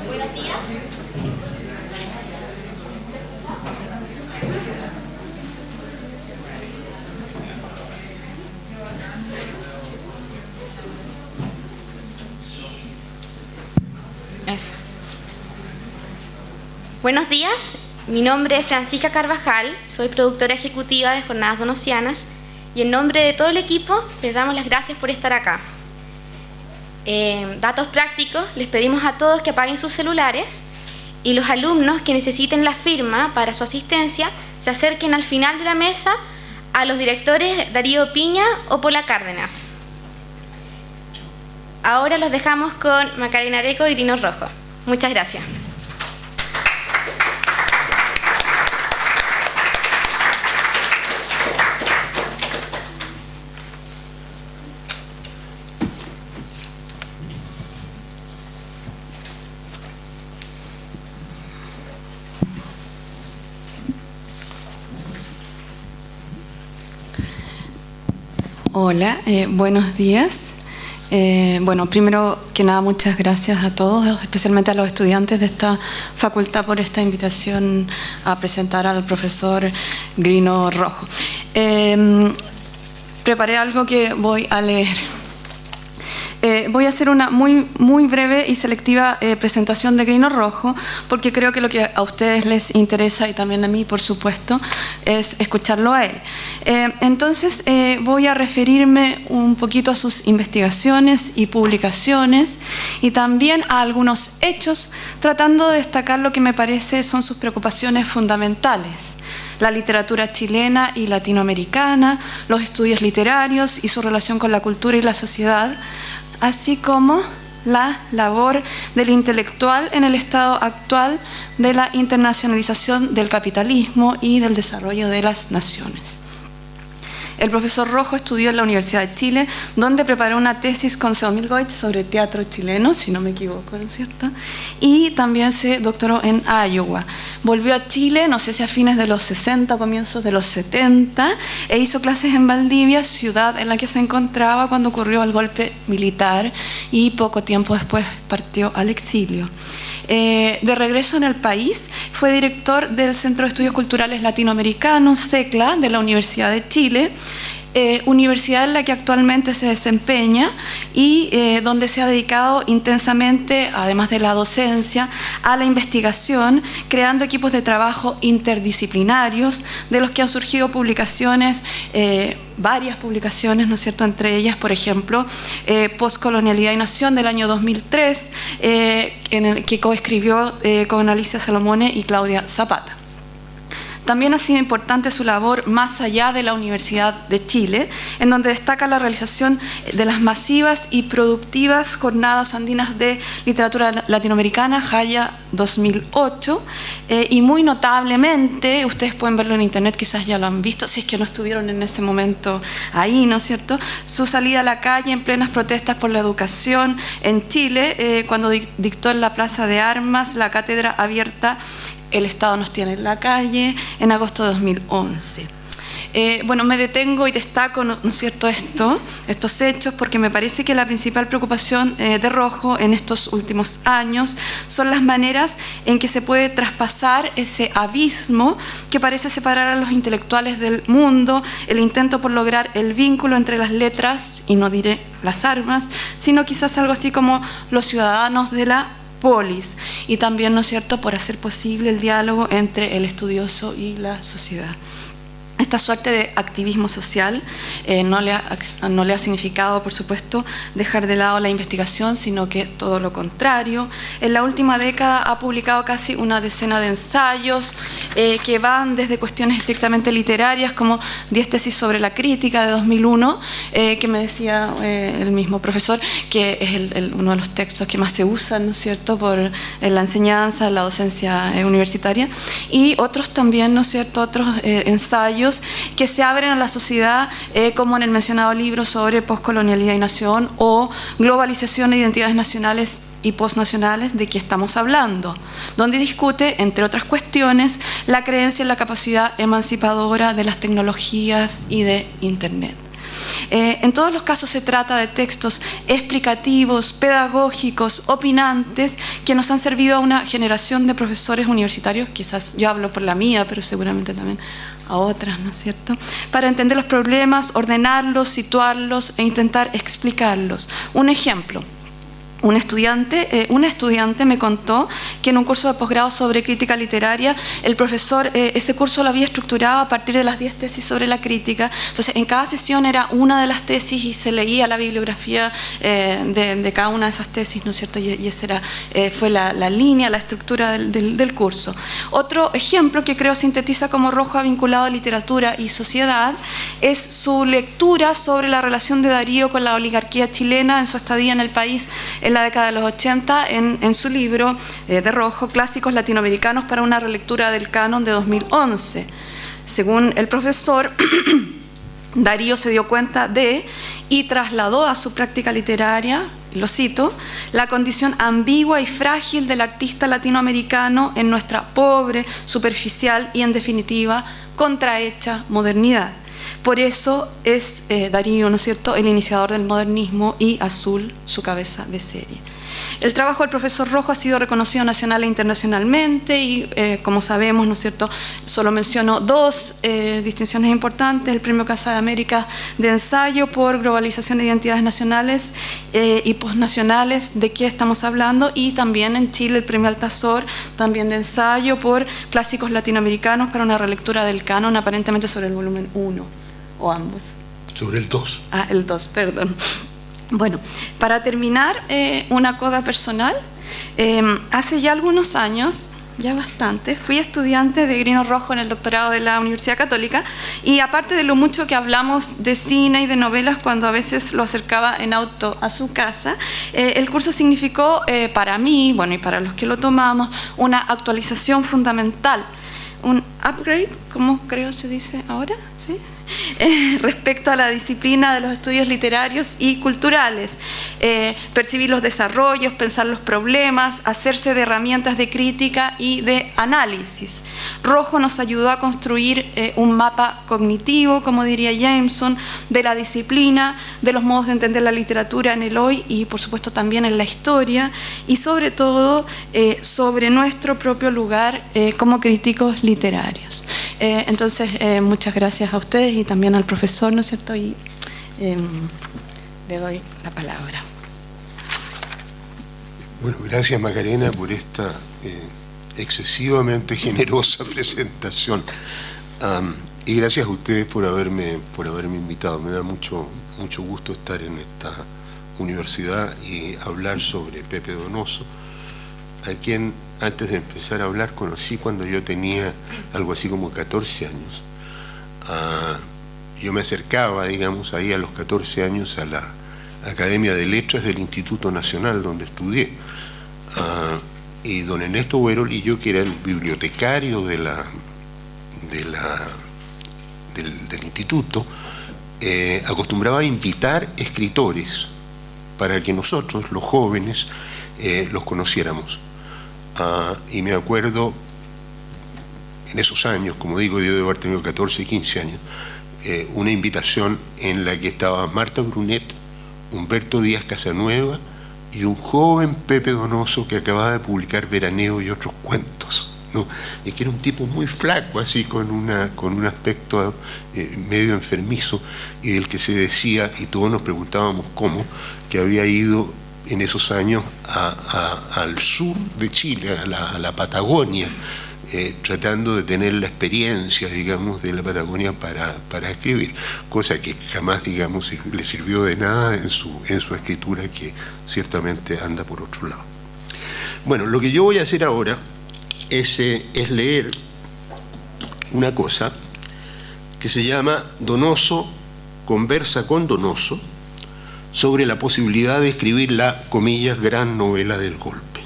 Buenos días. Eso. Buenos días, mi nombre es Francisca Carvajal, soy productora ejecutiva de Jornadas Donosianas y en nombre de todo el equipo les damos las gracias por estar acá. Datos prácticos, les pedimos a todos que apaguen sus celulares y los alumnos que necesiten la firma para su asistencia se acerquen al final de la mesa a los directores Darío Piña o Pola Cárdenas. Ahora los dejamos con Macarena Areco y Grino Rojo. Muchas gracias. Hola, buenos días. Bueno, primero que nada, muchas gracias a todos, especialmente a los estudiantes de esta facultad por esta invitación a presentar al profesor Grino Rojo. Preparé algo que voy a leer. Voy a hacer una muy breve y selectiva presentación de Grino Rojo, porque creo que lo que a ustedes les interesa, y también a mí, por supuesto, es escucharlo a él. Entonces, voy a referirme un poquito a sus investigaciones y publicaciones, y también a algunos hechos, tratando de destacar lo que me parece son sus preocupaciones fundamentales: la literatura chilena y latinoamericana, los estudios literarios y su relación con la cultura y la sociedad, así como la labor del intelectual en el estado actual de la internacionalización del capitalismo y del desarrollo de las naciones. El profesor Rojo estudió en la Universidad de Chile, donde preparó una tesis con Seomil Goich sobre teatro chileno, si no me equivoco, ¿no es cierto? Y también se doctoró en Iowa. Volvió a Chile, no sé si a fines de los 60, comienzos de los 70, e hizo clases en Valdivia, ciudad en la que se encontraba cuando ocurrió el golpe militar, y poco tiempo después partió al exilio. De regreso en el país, fue director del Centro de Estudios Culturales Latinoamericanos, CECLA, de la Universidad de Chile, universidad en la que actualmente se desempeña y donde se ha dedicado intensamente, además de la docencia, a la investigación, creando equipos de trabajo interdisciplinarios, de los que han surgido publicaciones, varias publicaciones, ¿no es cierto?, entre ellas, por ejemplo, Postcolonialidad y Nación del año 2003, en el que coescribió con Alicia Salomone y Claudia Zapata. También ha sido importante su labor más allá de la Universidad de Chile, en donde destaca la realización de las masivas y productivas Jornadas Andinas de Literatura Latinoamericana, JAYA 2008, y muy notablemente, ustedes pueden verlo en internet, quizás ya lo han visto, si es que no estuvieron en ese momento ahí, ¿no es cierto?, su salida a la calle en plenas protestas por la educación en Chile, cuando dictó en la Plaza de Armas la cátedra abierta El Estado nos tiene en la calle, en agosto de 2011. Bueno, me detengo y destaco, ¿no es cierto?, estos hechos, porque me parece que la principal preocupación de Rojo en estos últimos años son las maneras en que se puede traspasar ese abismo que parece separar a los intelectuales del mundo, el intento por lograr el vínculo entre las letras, y no diré las armas, sino quizás algo así como los ciudadanos de la polis, y también, ¿no es cierto?, por hacer posible el diálogo entre el estudioso y la sociedad. Esta suerte de activismo social no le ha significado, por supuesto, dejar de lado la investigación, sino que todo lo contrario. En la última década ha publicado casi una decena de ensayos que van desde cuestiones estrictamente literarias, como 10 tesis sobre la crítica de 2001, que me decía el mismo profesor, que es uno de los textos que más se usan, ¿no es cierto?, en la enseñanza, en la docencia universitaria, y otros también, ¿no es cierto?, otros ensayos que se abren a la sociedad, como en el mencionado libro sobre postcolonialidad y nación, o globalización de identidades nacionales y postnacionales, de que estamos hablando, donde discute, entre otras cuestiones, la creencia en la capacidad emancipadora de las tecnologías y de Internet. En todos los casos se trata de textos explicativos, pedagógicos, opinantes, que nos han servido a una generación de profesores universitarios, quizás yo hablo por la mía, pero seguramente también a otras, ¿no es cierto?, para entender los problemas, ordenarlos, situarlos e intentar explicarlos. Un ejemplo. Una estudiante me contó que en un curso de posgrado sobre crítica literaria, el profesor ese curso lo había estructurado a partir de las 10 tesis sobre la crítica. Entonces, en cada sesión era una de las tesis y se leía la bibliografía de cada una de esas tesis, ¿no es cierto? Y esa fue la línea, la estructura del curso. Otro ejemplo que creo sintetiza cómo Rojo ha vinculado literatura y sociedad es su lectura sobre la relación de Darío con la oligarquía chilena en su estadía en el país en la década de los 80, en su libro de Rojo, Clásicos Latinoamericanos para una relectura del canon de 2011. Según el profesor, Darío se dio cuenta de y trasladó a su práctica literaria, lo cito, la condición ambigua y frágil del artista latinoamericano en nuestra pobre, superficial y, en definitiva, contrahecha modernidad. Por eso es Darío, ¿no es cierto?, el iniciador del modernismo y Azul, su cabeza de serie. El trabajo del profesor Rojo ha sido reconocido nacional e internacionalmente y, como sabemos, ¿no es cierto?, solo menciono dos distinciones importantes: el Premio Casa de América de Ensayo por Globalización de Identidades Nacionales y Postnacionales, ¿de qué estamos hablando? Y también en Chile el Premio Altazor, también de Ensayo por Clásicos Latinoamericanos para una relectura del canon, aparentemente sobre el volumen 1. ¿O ambos? Sobre el 2. Ah, el 2, perdón. Bueno, para terminar, una coda personal. Hace ya algunos años, ya bastante, fui estudiante de Grino Rojo en el doctorado de la Universidad Católica, y aparte de lo mucho que hablamos de cine y de novelas cuando a veces lo acercaba en auto a su casa, el curso significó para mí, bueno, y para los que lo tomamos, una actualización fundamental, un upgrade, ¿cómo creo se dice ahora? ¿Sí? Respecto a la disciplina de los estudios literarios y culturales, percibir los desarrollos, pensar los problemas, hacerse de herramientas de crítica y de análisis. Rojo nos ayudó a construir un mapa cognitivo, como diría Jameson, de la disciplina, de los modos de entender la literatura en el hoy y, por supuesto, también en la historia, y sobre todo sobre nuestro propio lugar como críticos literarios. Entonces, muchas gracias a ustedes y también al profesor, ¿no es cierto? Y le doy la palabra. Bueno, gracias Macarena por esta excesivamente generosa presentación. Y gracias a ustedes por haberme invitado. Me da mucho gusto estar en esta universidad y hablar sobre Pepe Donoso, a quien antes de empezar a hablar conocí cuando yo tenía algo así como 14 años. Yo me acercaba, digamos, ahí a los 14 años a la Academia de Letras del Instituto Nacional donde estudié. Y don Ernesto Huerol y yo, que era el bibliotecario del instituto, acostumbraba a invitar escritores para que nosotros, los jóvenes, los conociéramos. Y me acuerdo, en esos años, como digo, yo debo haber tenido 14, 15 años, una invitación en la que estaba Marta Brunet, Humberto Díaz Casanueva y un joven Pepe Donoso que acababa de publicar Veraneo y otros cuentos, ¿no? Y que era un tipo muy flaco, así con un aspecto medio enfermizo, y del que se decía, y todos nos preguntábamos cómo, que había ido en esos años al sur de Chile, a la Patagonia, tratando de tener la experiencia, digamos, de la Patagonia para escribir, cosa que jamás, digamos, le sirvió de nada en su escritura, que ciertamente anda por otro lado. Bueno, lo que yo voy a hacer ahora es leer una cosa que se llama Donoso conversa con Donoso sobre la posibilidad de escribir la, comillas, gran novela del golpe,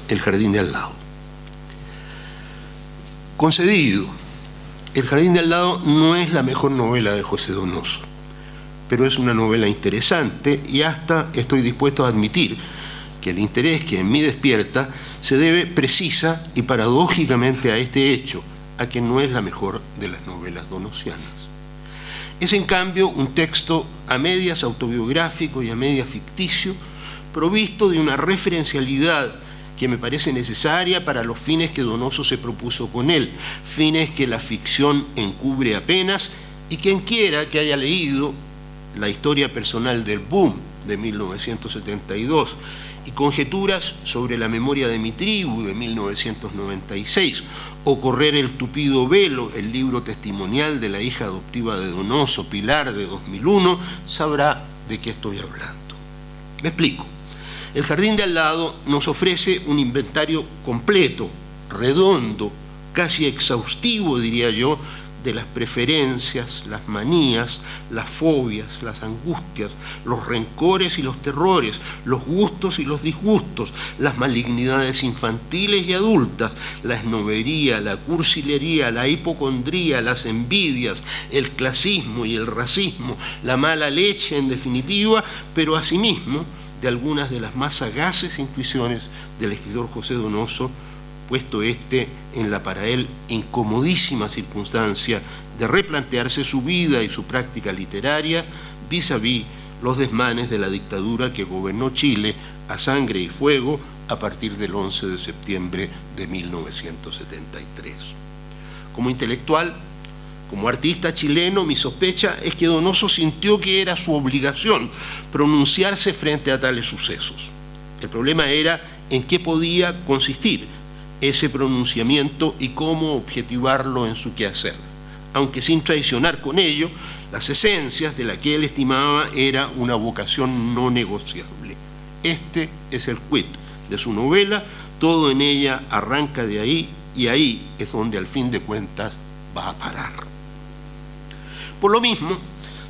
El jardín de al lado. Concedido, El jardín de al lado no es la mejor novela de José Donoso, pero es una novela interesante y hasta estoy dispuesto a admitir que el interés que en mí despierta se debe precisa y paradójicamente a este hecho, a que no es la mejor de las novelas donosianas. Es en cambio un texto a medias autobiográfico y a medias ficticio, provisto de una referencialidad que me parece necesaria para los fines que Donoso se propuso con él, fines que la ficción encubre apenas, y quien quiera que haya leído La historia personal del boom de 1972 y Conjeturas sobre la memoria de mi tribu de 1996, o Correr el tupido velo, el libro testimonial de la hija adoptiva de Donoso, Pilar, de 2001, sabrá de qué estoy hablando. Me explico. El Jardín de al lado nos ofrece un inventario completo, redondo, casi exhaustivo, diría yo, de las preferencias, las manías, las fobias, las angustias, los rencores y los terrores, los gustos y los disgustos, las malignidades infantiles y adultas, la esnobería, la cursilería, la hipocondría, las envidias, el clasismo y el racismo, la mala leche en definitiva, pero asimismo de algunas de las más sagaces intuiciones del escritor José Donoso, puesto en la para él incomodísima circunstancia de replantearse su vida y su práctica literaria vis-à-vis los desmanes de la dictadura que gobernó Chile a sangre y fuego a partir del 11 de septiembre de 1973. Como intelectual, como artista chileno, mi sospecha es que Donoso sintió que era su obligación pronunciarse frente a tales sucesos. El problema era en qué podía consistir ese pronunciamiento y cómo objetivarlo en su quehacer, aunque sin traicionar con ello las esencias de la que él estimaba era una vocación no negociable. Este es el quid de su novela, todo en ella arranca de ahí y ahí es donde al fin de cuentas va a parar. Por lo mismo,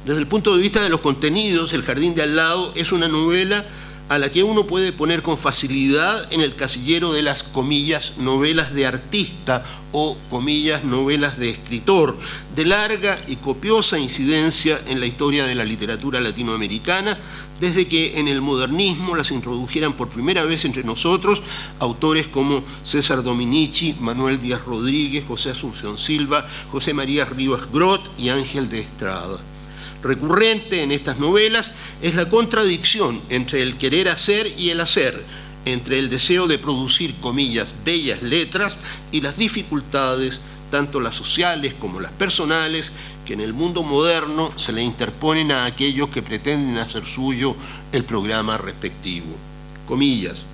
desde el punto de vista de los contenidos, El Jardín de al lado es una novela a la que uno puede poner con facilidad en el casillero de las, comillas, novelas de artista o, comillas, novelas de escritor, de larga y copiosa incidencia en la historia de la literatura latinoamericana, desde que en el modernismo las introdujeran por primera vez entre nosotros autores como César Dominici, Manuel Díaz Rodríguez, José Asunción Silva, José María Rivas Grot y Ángel de Estrada. Recurrente en estas novelas es la contradicción entre el querer hacer y el hacer, entre el deseo de producir, comillas, bellas letras y las dificultades, tanto las sociales como las personales, que en el mundo moderno se le interponen a aquellos que pretenden hacer suyo el programa respectivo. Comillas,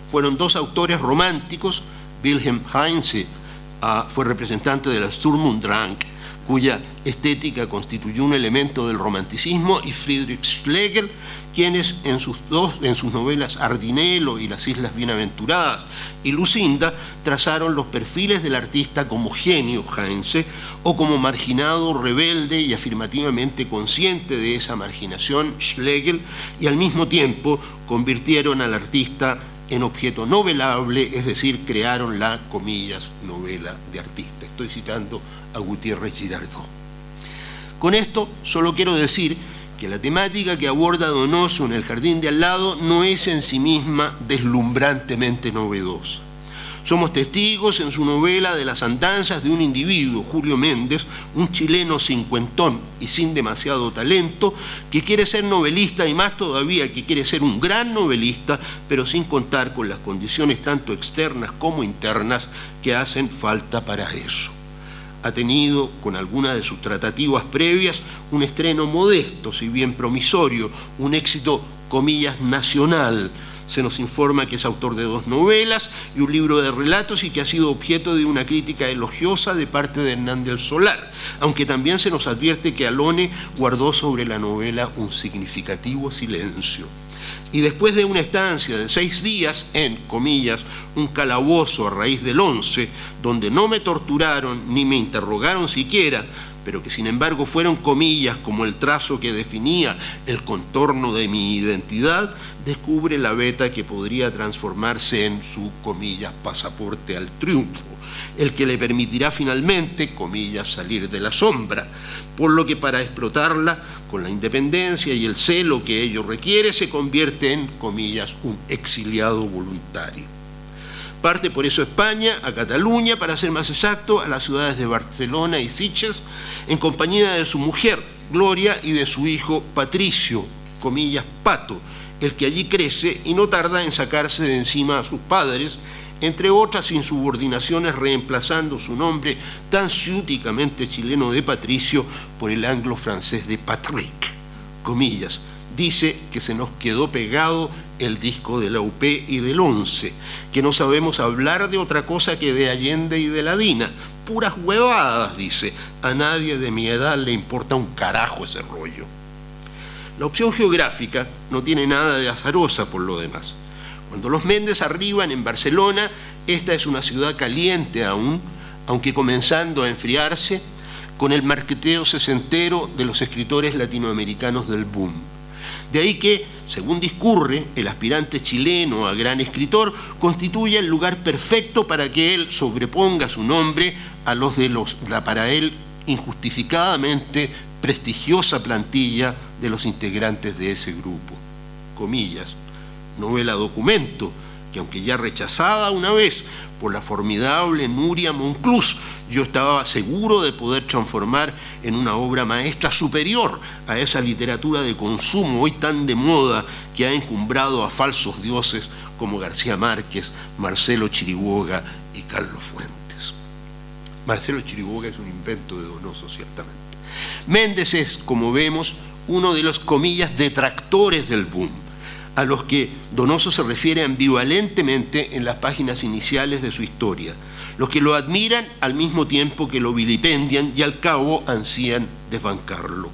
fueron dos autores románticos, Wilhelm Heinze fue representante de la Sturm und Drang, cuya estética constituyó un elemento del romanticismo, y Friedrich Schlegel, quienes en sus novelas Ardinelo y Las Islas Bienaventuradas y Lucinda trazaron los perfiles del artista como genio Heinze o como marginado, rebelde y afirmativamente consciente de esa marginación Schlegel, y al mismo tiempo convirtieron al artista en objeto novelable, es decir, crearon la, comillas, novela de artista. Estoy citando a Gutiérrez Girardot. Con esto solo quiero decir que la temática que aborda Donoso en El Jardín de al lado no es en sí misma deslumbrantemente novedosa. Somos testigos en su novela de las andanzas de un individuo, Julio Méndez, un chileno cincuentón y sin demasiado talento, que quiere ser novelista y más todavía que quiere ser un gran novelista, pero sin contar con las condiciones tanto externas como internas que hacen falta para eso. Ha tenido, con algunas de sus tratativas previas, un estreno modesto, si bien promisorio, un éxito, comillas, nacional. Se nos informa que es autor de 2 novelas y un libro de relatos y que ha sido objeto de una crítica elogiosa de parte de Hernán del Solar, aunque también se nos advierte que Alone guardó sobre la novela un significativo silencio. Y después de una estancia de 6 días en, comillas, un calabozo a raíz del 11, donde no me torturaron ni me interrogaron siquiera, pero que sin embargo fueron comillas como el trazo que definía el contorno de mi identidad, descubre la veta que podría transformarse en su, comillas, pasaporte al triunfo, el que le permitirá finalmente, comillas, salir de la sombra, por lo que para explotarla, con la independencia y el celo que ello requiere, se convierte en, comillas, un exiliado voluntario. Parte por eso a España, a Cataluña, para ser más exacto, a las ciudades de Barcelona y Sitges, en compañía de su mujer, Gloria y de su hijo Patricio, comillas, Pato, el que allí crece y no tarda en sacarse de encima a sus padres, entre otras insubordinaciones, reemplazando su nombre tan ciúticamente chileno de Patricio por el anglo-francés de Patrick, comillas. Dice que se nos quedó pegado el disco de la UP y del 11, que no sabemos hablar de otra cosa que de Allende y de la DINA. Puras huevadas, dice. A nadie de mi edad le importa un carajo ese rollo. La opción geográfica no tiene nada de azarosa por lo demás. Cuando los Méndez arriban en Barcelona, esta es una ciudad caliente aún, aunque comenzando a enfriarse, con el marqueteo sesentero de los escritores latinoamericanos del boom. De ahí que, según discurre, el aspirante chileno a gran escritor constituye el lugar perfecto para que él sobreponga su nombre a los de la para él injustificadamente prestigiosa plantilla de los integrantes de ese grupo. Comillas, novela documento, que aunque ya rechazada una vez por la formidable Nuria Monclús, yo estaba seguro de poder transformar en una obra maestra superior a esa literatura de consumo hoy tan de moda que ha encumbrado a falsos dioses como García Márquez, Marcelo Chiriboga y Carlos Fuentes. Marcelo Chiriboga es un invento de Donoso, ciertamente. Méndez es, como vemos, uno de los, comillas, detractores del boom, a los que Donoso se refiere ambivalentemente en las páginas iniciales de su historia, los que lo admiran al mismo tiempo que lo vilipendian y al cabo ansían desbancarlo.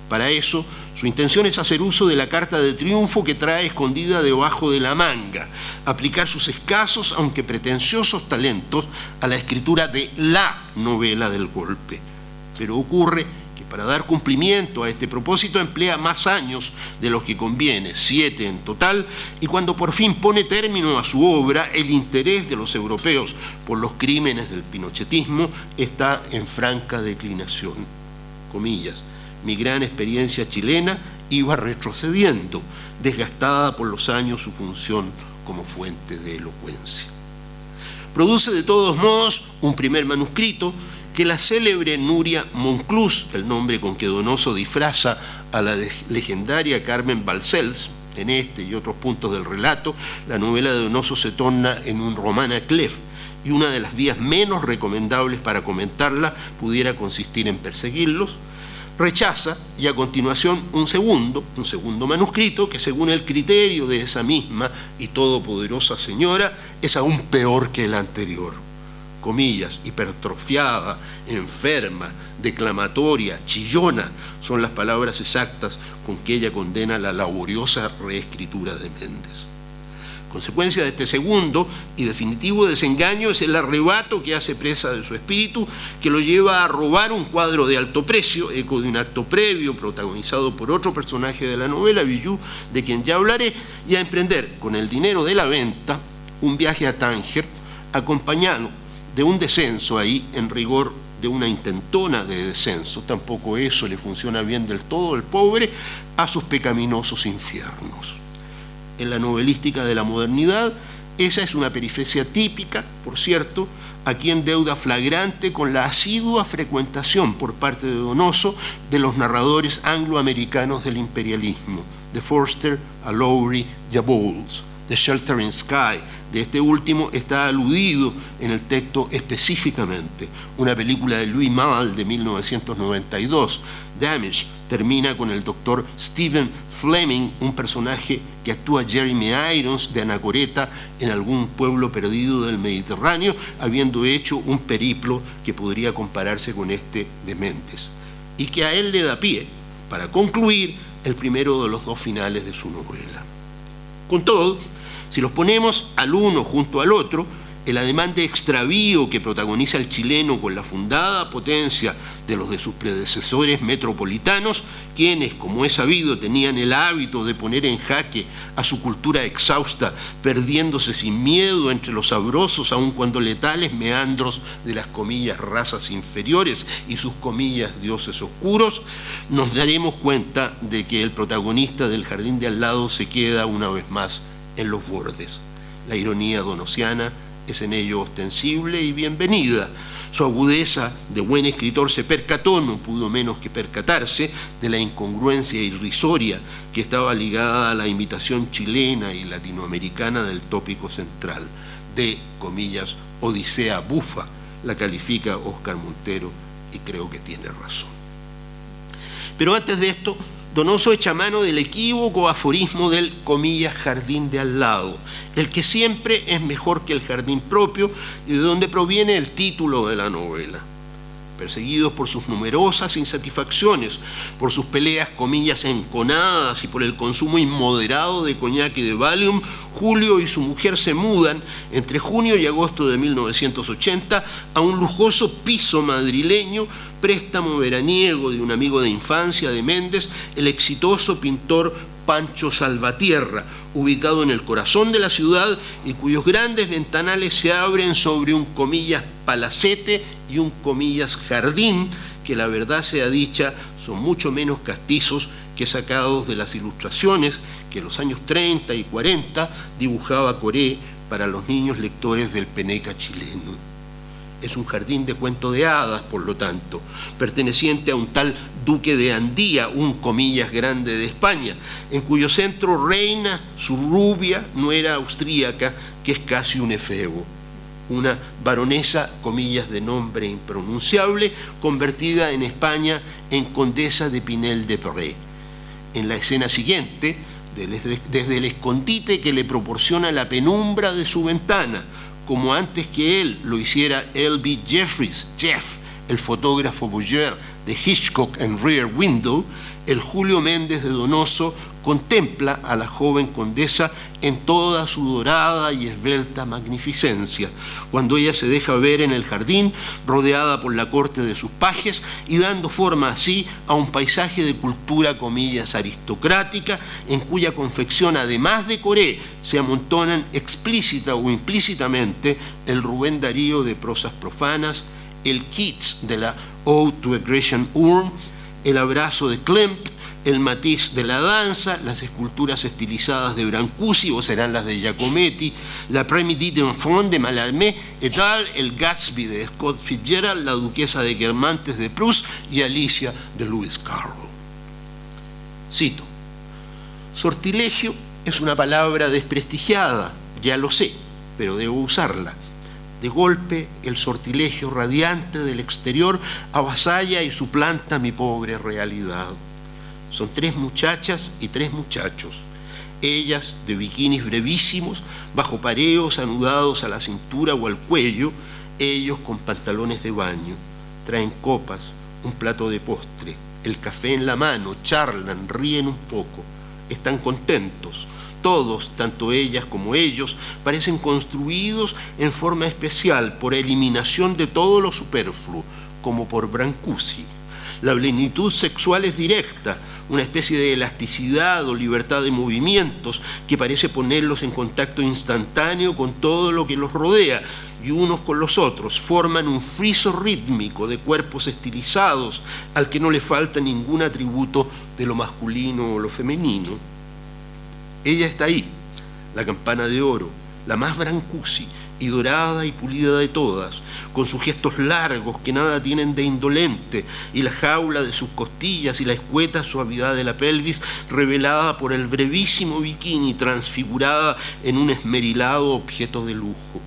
Para eso, su intención es hacer uso de la carta de triunfo que trae escondida debajo de la manga, aplicar sus escasos, aunque pretenciosos talentos a la escritura de la novela del golpe. Pero ocurre que para dar cumplimiento a este propósito emplea más años de los que conviene, 7 en total, y cuando por fin pone término a su obra, el interés de los europeos por los crímenes del pinochetismo está en franca declinación. Comillas, mi gran experiencia chilena iba retrocediendo, desgastada por los años su función como fuente de elocuencia. Produce de todos modos un primer manuscrito que la célebre Nuria Monclús, el nombre con que Donoso disfraza a la legendaria Carmen Balcells, en este y otros puntos del relato, la novela de Donoso se torna en un roman à clef, y una de las vías menos recomendables para comentarla pudiera consistir en perseguirlos, rechaza, y a continuación un segundo manuscrito que, según el criterio de esa misma y todopoderosa señora, es aún peor que el anterior. Comillas, hipertrofiada, enferma, declamatoria, chillona, son las palabras exactas con que ella condena la laboriosa reescritura de Méndez. Consecuencia de este segundo y definitivo desengaño es el arrebato que hace presa de su espíritu, que lo lleva a robar un cuadro de alto precio, eco de un acto previo protagonizado por otro personaje de la novela, Villou, de quien ya hablaré, y a emprender con el dinero de la venta un viaje a Tánger, acompañado de un descenso ahí, en rigor de una intentona de descenso, tampoco eso le funciona bien del todo al pobre, a sus pecaminosos infiernos. En la novelística de la modernidad, esa es una periferia típica, por cierto, aquí en deuda flagrante con la asidua frecuentación por parte de Donoso de los narradores angloamericanos del imperialismo, de Forster a Lowry y a Bowles, de Sheltering Sky. De este último está aludido en el texto específicamente, una película de Louis Malle de 1992. Damage termina con el doctor Stephen Fleming, un personaje que actúa Jeremy Irons de Anacoreta en algún pueblo perdido del Mediterráneo, habiendo hecho un periplo que podría compararse con este de Méndez, y que a él le da pie para concluir el primero de los dos finales de su novela. Con todo, si los ponemos al uno junto al otro, el ademán de extravío que protagoniza el chileno con la fundada potencia de los de sus predecesores metropolitanos, quienes, como es sabido, tenían el hábito de poner en jaque a su cultura exhausta, perdiéndose sin miedo entre los sabrosos, aun cuando letales meandros de las comillas razas inferiores y sus comillas dioses oscuros, nos daremos cuenta de que el protagonista del Jardín de al lado se queda una vez más en los bordes. La ironía donosiana es en ello ostensible y bienvenida. Su agudeza de buen escritor se percató, no pudo menos que percatarse, de la incongruencia irrisoria que estaba ligada a la imitación chilena y latinoamericana del tópico central, de, comillas, odisea bufa, la califica Óscar Montero, y creo que tiene razón. Pero antes de esto, Donoso echa mano del equívoco aforismo del, comillas, jardín de al lado, el que siempre es mejor que el jardín propio, y de donde proviene el título de la novela. Perseguidos por sus numerosas insatisfacciones, por sus peleas, comillas, enconadas y por el consumo inmoderado de coñac y de Valium, Julio y su mujer se mudan entre junio y agosto de 1980 a un lujoso piso madrileño, préstamo veraniego de un amigo de infancia de Méndez, el exitoso pintor Pancho Salvatierra, ubicado en el corazón de la ciudad y cuyos grandes ventanales se abren sobre un, comillas, palacete y un, comillas, jardín, que la verdad sea dicha, son mucho menos castizos que sacados de las ilustraciones que en los años 30 y 40 dibujaba Coré para los niños lectores del Peneca chileno. Es un jardín de cuento de hadas, por lo tanto, perteneciente a un tal duque de Andía, un, comillas, grande de España, en cuyo centro reina su rubia nuera austríaca, que es casi un efebo, una baronesa, comillas, de nombre impronunciable, convertida en España en condesa de Pinel de Perret. En la escena siguiente, desde el escondite que le proporciona la penumbra de su ventana, como antes que él lo hiciera L.B. Jeffries, Jeff, el fotógrafo voyeur de Hitchcock en Rear Window, el Julio Méndez de Donoso contempla a la joven condesa en toda su dorada y esbelta magnificencia, cuando ella se deja ver en el jardín, rodeada por la corte de sus pajes y dando forma así a un paisaje de cultura, comillas, aristocrática, en cuya confección, además de Coré, se amontonan explícita o implícitamente el Rubén Darío de prosas profanas, el Keats de la Ode to a Grecian Urn, el abrazo de Klimt, el matiz de la danza, las esculturas estilizadas de Brancusi, o serán las de Giacometti, la Après-midi d'Enfant de Mallarmé et al, el Gatsby de Scott Fitzgerald, la duquesa de Guermantes de Proust y Alicia de Lewis Carroll. Cito: sortilegio es una palabra desprestigiada, ya lo sé, pero debo usarla. De golpe, el sortilegio radiante del exterior avasalla y suplanta mi pobre realidad. Son 3 muchachas y 3 muchachos, ellas de bikinis brevísimos, bajo pareos anudados a la cintura o al cuello, ellos con pantalones de baño, traen copas, un plato de postre, el café en la mano, charlan, ríen un poco, están contentos. Todos, tanto ellas como ellos, parecen construidos en forma especial por eliminación de todo lo superfluo, como por Brancusi. La plenitud sexual es directa, una especie de elasticidad o libertad de movimientos que parece ponerlos en contacto instantáneo con todo lo que los rodea, y unos con los otros forman un friso rítmico de cuerpos estilizados al que no le falta ningún atributo de lo masculino o lo femenino. Ella está ahí, la campana de oro, la más Brancusi y dorada y pulida de todas, con sus gestos largos que nada tienen de indolente, y la jaula de sus costillas y la escueta suavidad de la pelvis revelada por el brevísimo bikini transfigurada en un esmerilado objeto de lujo.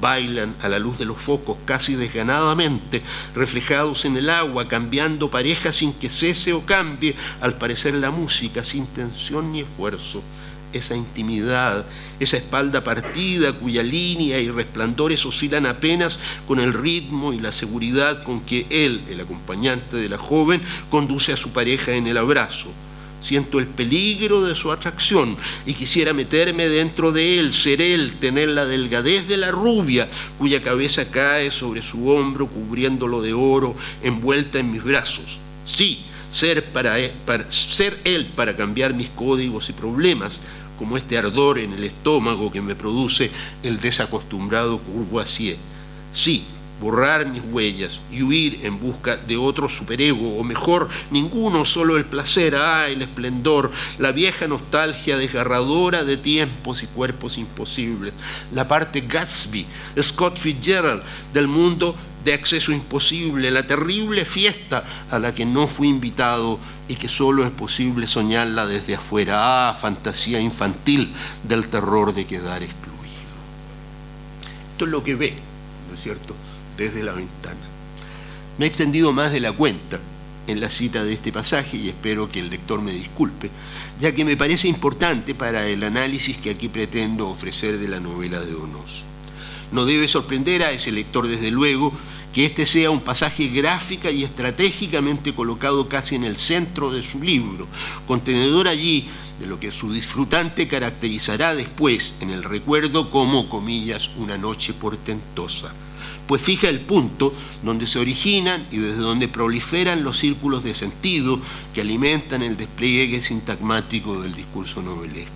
Bailan a la luz de los focos casi desganadamente, reflejados en el agua, cambiando pareja sin que cese o cambie, al parecer la música, sin tensión ni esfuerzo. Esa intimidad, esa espalda partida cuya línea y resplandores oscilan apenas con el ritmo y la seguridad con que él, el acompañante de la joven, conduce a su pareja en el abrazo. Siento el peligro de su atracción y quisiera meterme dentro de él, ser él, tener la delgadez de la rubia, cuya cabeza cae sobre su hombro cubriéndolo de oro, envuelta en mis brazos. Sí, ser él para cambiar mis códigos y problemas, como este ardor en el estómago que me produce el desacostumbrado Courvoisier. Sí, borrar mis huellas y huir en busca de otro superego, o mejor, ninguno, solo el placer, el esplendor, la vieja nostalgia desgarradora de tiempos y cuerpos imposibles, la parte Gatsby, Scott Fitzgerald del mundo de acceso imposible, la terrible fiesta a la que no fui invitado y que solo es posible soñarla desde afuera. Fantasía infantil del terror de quedar excluido. Esto es lo que ve, ¿no es cierto?, desde la ventana. Me he extendido más de la cuenta en la cita de este pasaje y espero que el lector me disculpe, ya que me parece importante para el análisis que aquí pretendo ofrecer de la novela de Donoso. No debe sorprender a ese lector, desde luego, que este sea un pasaje gráfica y estratégicamente colocado casi en el centro de su libro, contenedor allí de lo que su disfrutante caracterizará después en el recuerdo como, comillas, una noche portentosa, pues fija el punto donde se originan y desde donde proliferan los círculos de sentido que alimentan el despliegue sintagmático del discurso novelesco.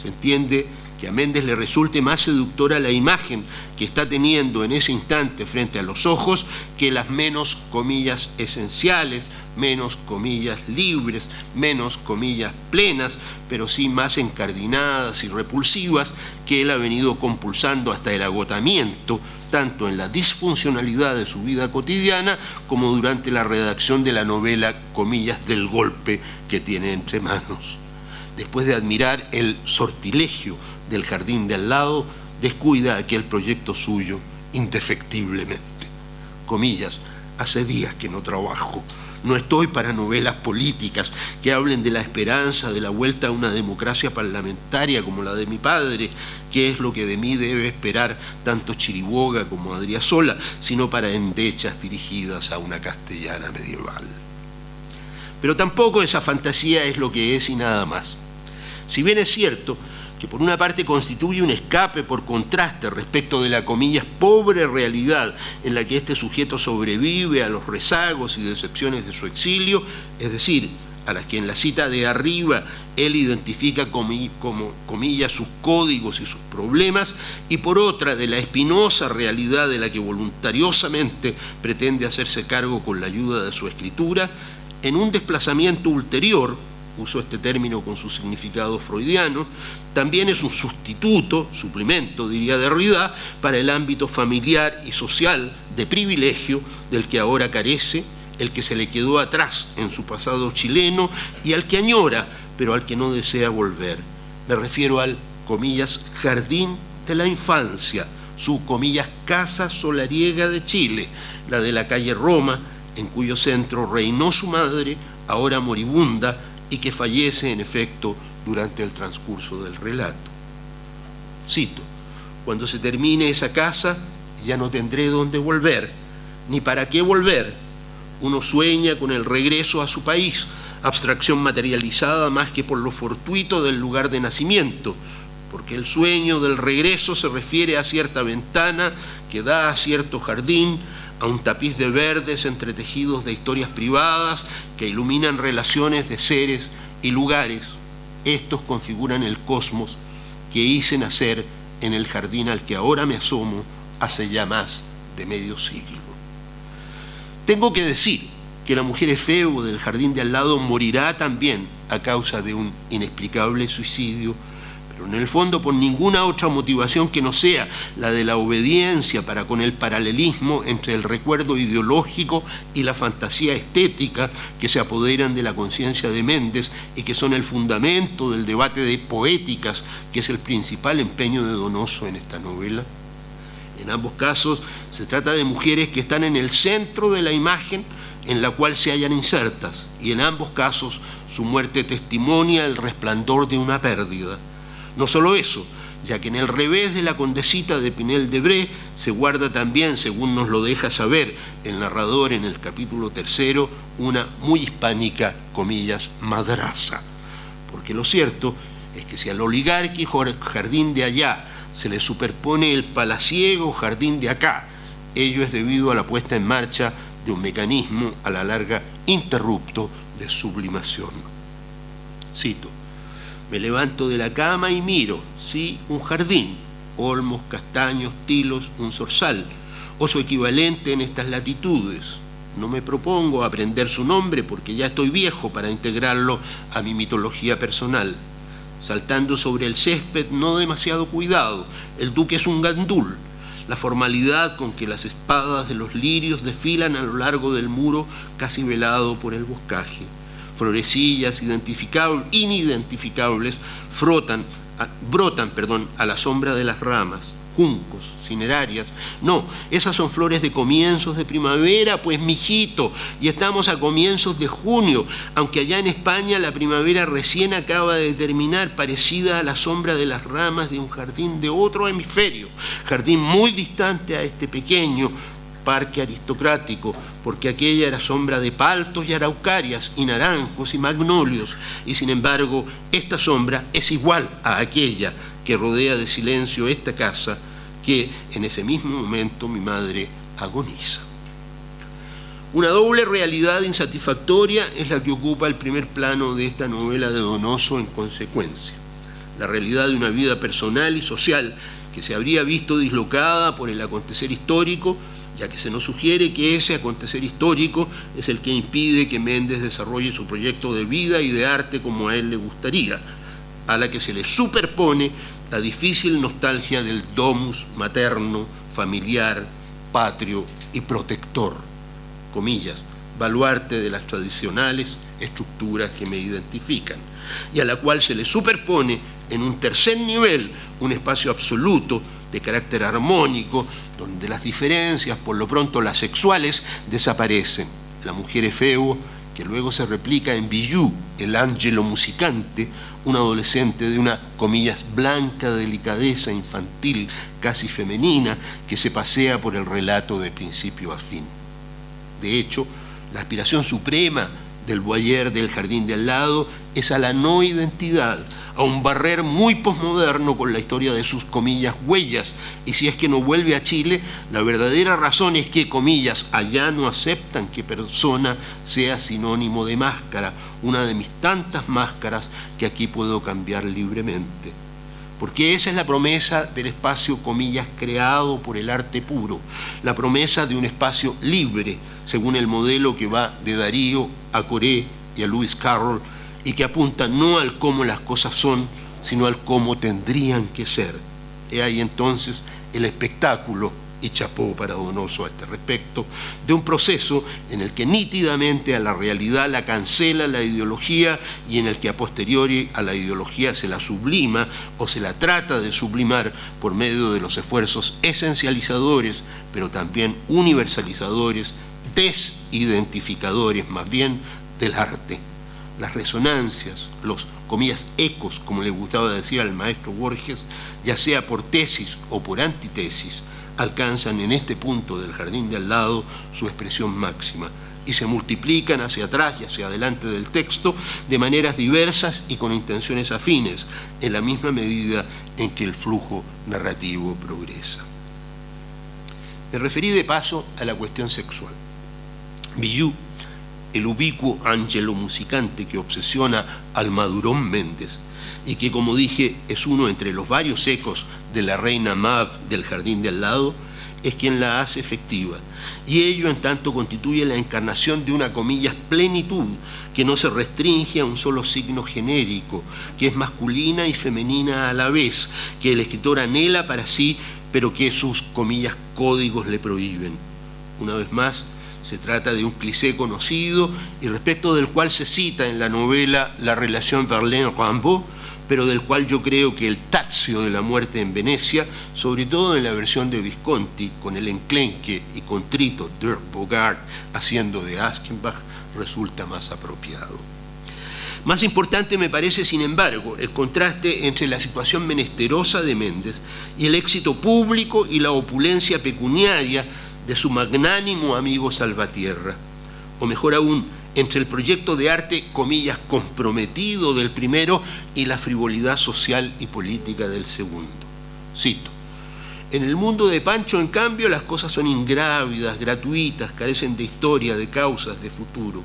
Se entiende que a Méndez le resulte más seductora la imagen que está teniendo en ese instante frente a los ojos que las menos, comillas, esenciales, menos, comillas, libres, menos, comillas, plenas, pero sí más encardinadas y repulsivas que él ha venido compulsando hasta el agotamiento, tanto en la disfuncionalidad de su vida cotidiana como durante la redacción de la novela, comillas, del golpe que tiene entre manos. Después de admirar el sortilegio del jardín de al lado, descuida aquel proyecto suyo indefectiblemente. Comillas, hace días que no trabajo. No estoy para novelas políticas que hablen de la esperanza de la vuelta a una democracia parlamentaria como la de mi padre, que es lo que de mí debe esperar tanto Chiriboga como Adriasola, sino para endechas dirigidas a una castellana medieval. Pero tampoco esa fantasía es lo que es y nada más. Si bien es cierto que por una parte constituye un escape por contraste respecto de la, comillas, pobre realidad en la que este sujeto sobrevive a los rezagos y decepciones de su exilio, es decir, a las que en la cita de arriba él identifica como, comillas, sus códigos y sus problemas, y por otra de la espinosa realidad de la que voluntariosamente pretende hacerse cargo con la ayuda de su escritura, en un desplazamiento ulterior, uso este término con su significado freudiano, también es un sustituto, suplemento, diría Derrida, para el ámbito familiar y social de privilegio del que ahora carece, el que se le quedó atrás en su pasado chileno y al que añora, pero al que no desea volver. Me refiero al, comillas, jardín de la infancia, su, comillas, casa solariega de Chile, la de la calle Roma, en cuyo centro reinó su madre, ahora moribunda, y que fallece, en efecto, durante el transcurso del relato. Cito: cuando se termine esa casa, ya no tendré dónde volver, ni para qué volver. Uno sueña con el regreso a su país, abstracción materializada más que por lo fortuito del lugar de nacimiento, porque el sueño del regreso se refiere a cierta ventana que da a cierto jardín, a un tapiz de verdes entretejidos de historias privadas que iluminan relaciones de seres y lugares. Estos configuran el cosmos que hice nacer en el jardín al que ahora me asomo hace ya más de medio siglo. Tengo que decir que la mujer efebo del jardín de al lado morirá también a causa de un inexplicable suicidio, pero en el fondo por ninguna otra motivación que no sea la de la obediencia para con el paralelismo entre el recuerdo ideológico y la fantasía estética que se apoderan de la conciencia de Méndez y que son el fundamento del debate de poéticas, que es el principal empeño de Donoso en esta novela. En ambos casos se trata de mujeres que están en el centro de la imagen en la cual se hallan insertas, y en ambos casos su muerte testimonia el resplandor de una pérdida. No solo eso, ya que en el revés de la condesita de Pinel de Bray se guarda también, según nos lo deja saber el narrador en el capítulo 3, una muy hispánica, comillas, madraza. Porque lo cierto es que si al oligárquico jardín de allá se le superpone el palaciego jardín de acá, ello es debido a la puesta en marcha de un mecanismo a la larga interrupto de sublimación. Cito: me levanto de la cama y miro, sí, un jardín, olmos, castaños, tilos, un zorzal, o su equivalente en estas latitudes. No me propongo aprender su nombre porque ya estoy viejo para integrarlo a mi mitología personal. Saltando sobre el césped, no demasiado cuidado, el duque es un gandul. La formalidad con que las espadas de los lirios desfilan a lo largo del muro casi velado por el boscaje. Florecillas inidentificables brotan a la sombra de las ramas, juncos, cinerarias. No, esas son flores de comienzos de primavera, pues mijito, y estamos a comienzos de junio, aunque allá en España la primavera recién acaba de terminar, parecida a la sombra de las ramas de un jardín de otro hemisferio, jardín muy distante a este pequeño parque aristocrático, porque aquella era sombra de paltos y araucarias y naranjos y magnolios, y sin embargo esta sombra es igual a aquella que rodea de silencio esta casa, que en ese mismo momento mi madre agoniza. Una doble realidad insatisfactoria es la que ocupa el primer plano de esta novela de Donoso en consecuencia. La realidad de una vida personal y social que se habría visto dislocada por el acontecer histórico, ya que se nos sugiere que ese acontecer histórico es el que impide que Méndez desarrolle su proyecto de vida y de arte como a él le gustaría, a la que se le superpone la difícil nostalgia del domus materno, familiar, patrio y protector, comillas, baluarte de las tradicionales estructuras que me identifican, y a la cual se le superpone en un tercer nivel un espacio absoluto de carácter armónico, donde las diferencias, por lo pronto las sexuales, desaparecen. La mujer efebo, que luego se replica en Bijou, el ángelo musicante, un adolescente de una, comillas, blanca delicadeza infantil, casi femenina, que se pasea por el relato de principio a fin. De hecho, la aspiración suprema del Boyer del jardín de al lado es a la no identidad, a un barrer muy posmoderno con la historia de sus, comillas, huellas, y si es que no vuelve a Chile, la verdadera razón es que, comillas, allá no aceptan que persona sea sinónimo de máscara, una de mis tantas máscaras que aquí puedo cambiar libremente. Porque esa es la promesa del espacio, comillas, creado por el arte puro, la promesa de un espacio libre, según el modelo que va de Darío a Coré y a Lewis Carroll, y que apunta no al cómo las cosas son, sino al cómo tendrían que ser. He ahí entonces el espectáculo, y chapó para Donoso a este respecto, de un proceso en el que nítidamente a la realidad la cancela la ideología y en el que a posteriori a la ideología se la sublima o se la trata de sublimar por medio de los esfuerzos esencializadores, pero también universalizadores, desidentificadores más bien del arte. Las resonancias, los, comillas, ecos, como le gustaba decir al maestro Borges, ya sea por tesis o por antitesis, alcanzan en este punto del jardín de al lado su expresión máxima y se multiplican hacia atrás y hacia adelante del texto de maneras diversas y con intenciones afines, en la misma medida en que el flujo narrativo progresa. Me referí de paso a la cuestión sexual. Bijou, el ubicuo ángelo musicante que obsesiona al madurón Méndez y que, como dije, es uno entre los varios ecos de la reina Mav del jardín de al lado, es quien la hace efectiva. Y ello en tanto constituye la encarnación de una, comillas, plenitud que no se restringe a un solo signo genérico, que es masculina y femenina a la vez, que el escritor anhela para sí, pero que sus, comillas, códigos le prohíben. Una vez más, se trata de un cliché conocido y respecto del cual se cita en la novela la relación Verlaine-Rimbaud, pero del cual yo creo que el Tazio de la muerte en Venecia, sobre todo en la versión de Visconti, con el enclenque y contrito Dirk Bogarde haciendo de Aschenbach, resulta más apropiado. Más importante me parece, sin embargo, el contraste entre la situación menesterosa de Méndez y el éxito público y la opulencia pecuniaria de su magnánimo amigo Salvatierra, o mejor aún, entre el proyecto de arte, comillas, comprometido del primero y la frivolidad social y política del segundo. Cito: en el mundo de Pancho, en cambio, las cosas son ingrávidas, gratuitas, carecen de historia, de causas, de futuro.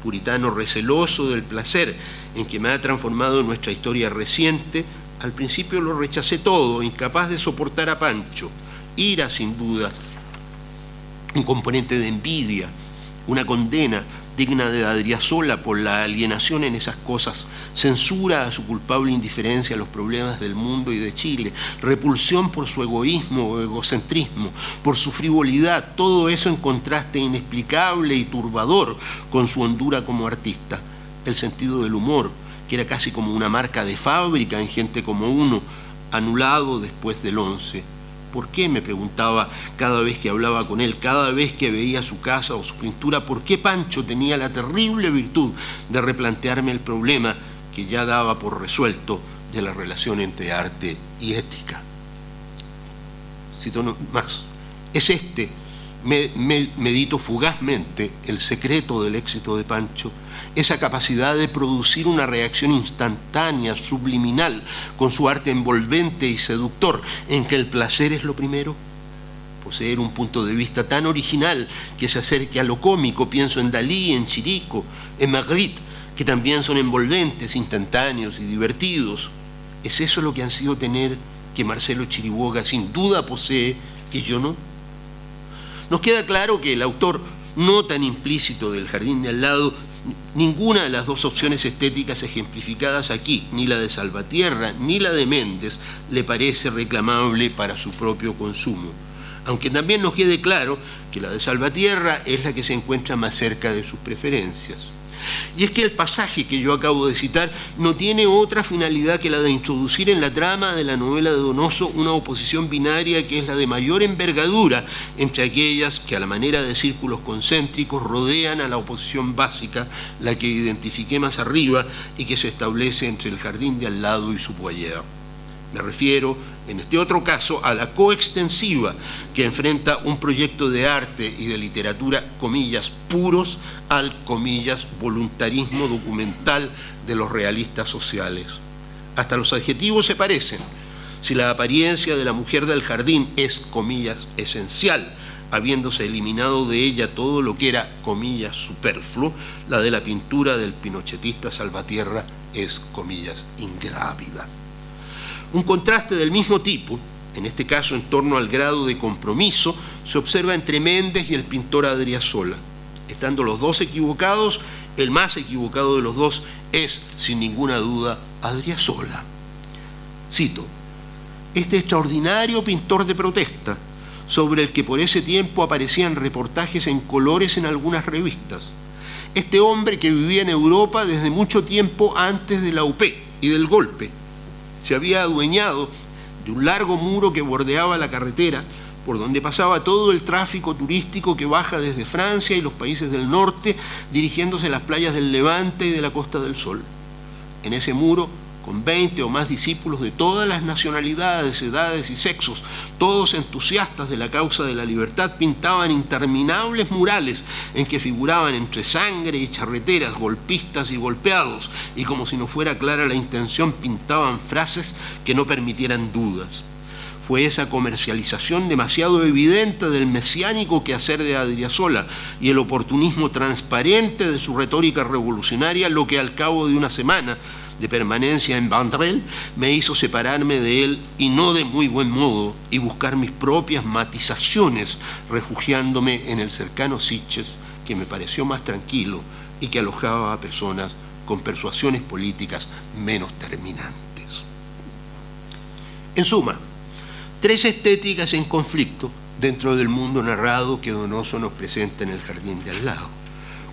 Puritano receloso del placer en que me ha transformado nuestra historia reciente, al principio lo rechacé todo, incapaz de soportar a Pancho. Ira, sin duda, un componente de envidia, una condena digna de Adriasola por la alienación en esas cosas, censura a su culpable indiferencia a los problemas del mundo y de Chile, repulsión por su egoísmo o egocentrismo, por su frivolidad, todo eso en contraste inexplicable y turbador con su hondura como artista, el sentido del humor, que era casi como una marca de fábrica en gente como uno, anulado después del 11. ¿Por qué?, me preguntaba cada vez que hablaba con él, cada vez que veía su casa o su pintura, ¿por qué Pancho tenía la terrible virtud de replantearme el problema que ya daba por resuelto de la relación entre arte y ética? Cito más. Es este, medito fugazmente, el secreto del éxito de Pancho, esa capacidad de producir una reacción instantánea, subliminal, con su arte envolvente y seductor, en que el placer es lo primero. Poseer un punto de vista tan original que se acerque a lo cómico, pienso en Dalí, en Chirico, en Magritte, que también son envolventes, instantáneos y divertidos. ¿Es eso lo que han sido tener que Marcelo Chiriboga sin duda posee, que yo no? Nos queda claro que el autor no tan implícito del Jardín de al lado, ninguna de las dos opciones estéticas ejemplificadas aquí, ni la de Salvatierra ni la de Méndez, le parece reclamable para su propio consumo. Aunque también nos quede claro que la de Salvatierra es la que se encuentra más cerca de sus preferencias. Y es que el pasaje que yo acabo de citar no tiene otra finalidad que la de introducir en la trama de la novela de Donoso una oposición binaria que es la de mayor envergadura entre aquellas que a la manera de círculos concéntricos rodean a la oposición básica, la que identifiqué más arriba y que se establece entre el Jardín de al lado y su Boyer. Me refiero, en este otro caso, a la coextensiva que enfrenta un proyecto de arte y de literatura, comillas, puros, al, comillas, voluntarismo documental de los realistas sociales. Hasta los adjetivos se parecen. Si la apariencia de la mujer del jardín es, comillas, esencial, habiéndose eliminado de ella todo lo que era, comillas, superfluo, la de la pintura del pinochetista Salvatierra es, comillas, ingrávida. Un contraste del mismo tipo, en este caso en torno al grado de compromiso, se observa entre Méndez y el pintor Adriasola. Estando los dos equivocados, el más equivocado de los dos es, sin ninguna duda, Adriasola. Cito: este extraordinario pintor de protesta, sobre el que por ese tiempo aparecían reportajes en colores en algunas revistas. Este hombre que vivía en Europa desde mucho tiempo antes de la UP y del golpe, se había adueñado de un largo muro que bordeaba la carretera por donde pasaba todo el tráfico turístico que baja desde Francia y los países del norte, dirigiéndose a las playas del Levante y de la Costa del Sol. En ese muro, con 20 o más discípulos de todas las nacionalidades, edades y sexos, todos entusiastas de la causa de la libertad, pintaban interminables murales en que figuraban entre sangre y charreteras, golpistas y golpeados, y como si no fuera clara la intención, pintaban frases que no permitieran dudas. Fue esa comercialización demasiado evidente del mesiánico quehacer de Adriasola y el oportunismo transparente de su retórica revolucionaria lo que al cabo de una semana de permanencia en Vandrel me hizo separarme de él, y no de muy buen modo, y buscar mis propias matizaciones, refugiándome en el cercano Sitges, que me pareció más tranquilo y que alojaba a personas con persuasiones políticas menos terminantes. En suma, tres estéticas en conflicto dentro del mundo narrado que Donoso nos presenta en el Jardín de al lado,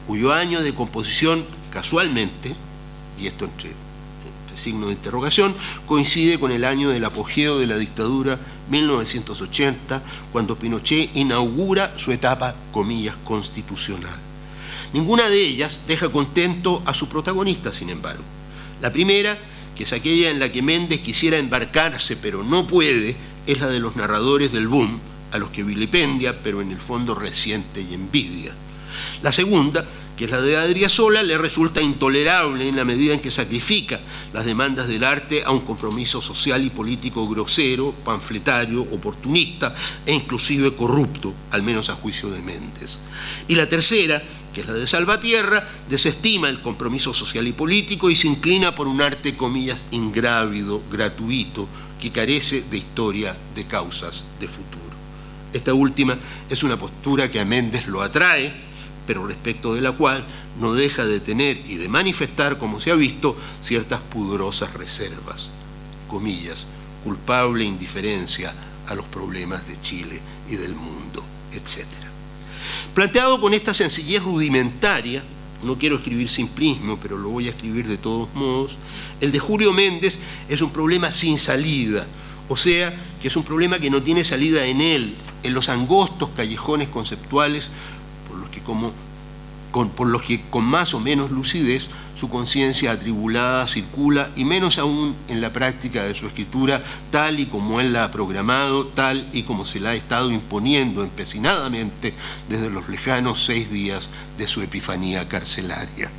cuyo año de composición, casualmente, y esto entre signo de interrogación, coincide con el año del apogeo de la dictadura, 1980, cuando Pinochet inaugura su etapa, comillas, constitucional. Ninguna de ellas deja contento a su protagonista, sin embargo. La primera, que es aquella en la que Méndez quisiera embarcarse pero no puede, es la de los narradores del boom, a los que vilipendia, pero en el fondo resiente y envidia. La segunda, que es la de Adriasola, le resulta intolerable en la medida en que sacrifica las demandas del arte a un compromiso social y político grosero, panfletario, oportunista e inclusive corrupto, al menos a juicio de Méndez. Y la tercera, que es la de Salvatierra, desestima el compromiso social y político y se inclina por un arte, comillas, ingrávido, gratuito, que carece de historia, de causas, de futuro. Esta última es una postura que a Méndez lo atrae, pero respecto de la cual no deja de tener y de manifestar, como se ha visto, ciertas pudorosas reservas, comillas, culpable indiferencia a los problemas de Chile y del mundo, etc. Planteado con esta sencillez rudimentaria, no quiero escribir simplismo, pero lo voy a escribir de todos modos, el de Julio Méndez es un problema sin salida, o sea, que es un problema que no tiene salida en él, en los angostos callejones conceptuales por los que con más o menos lucidez su conciencia atribulada circula, y menos aún en la práctica de su escritura tal y como él la ha programado, tal y como se la ha estado imponiendo empecinadamente desde los lejanos 6 días de su epifanía carcelaria.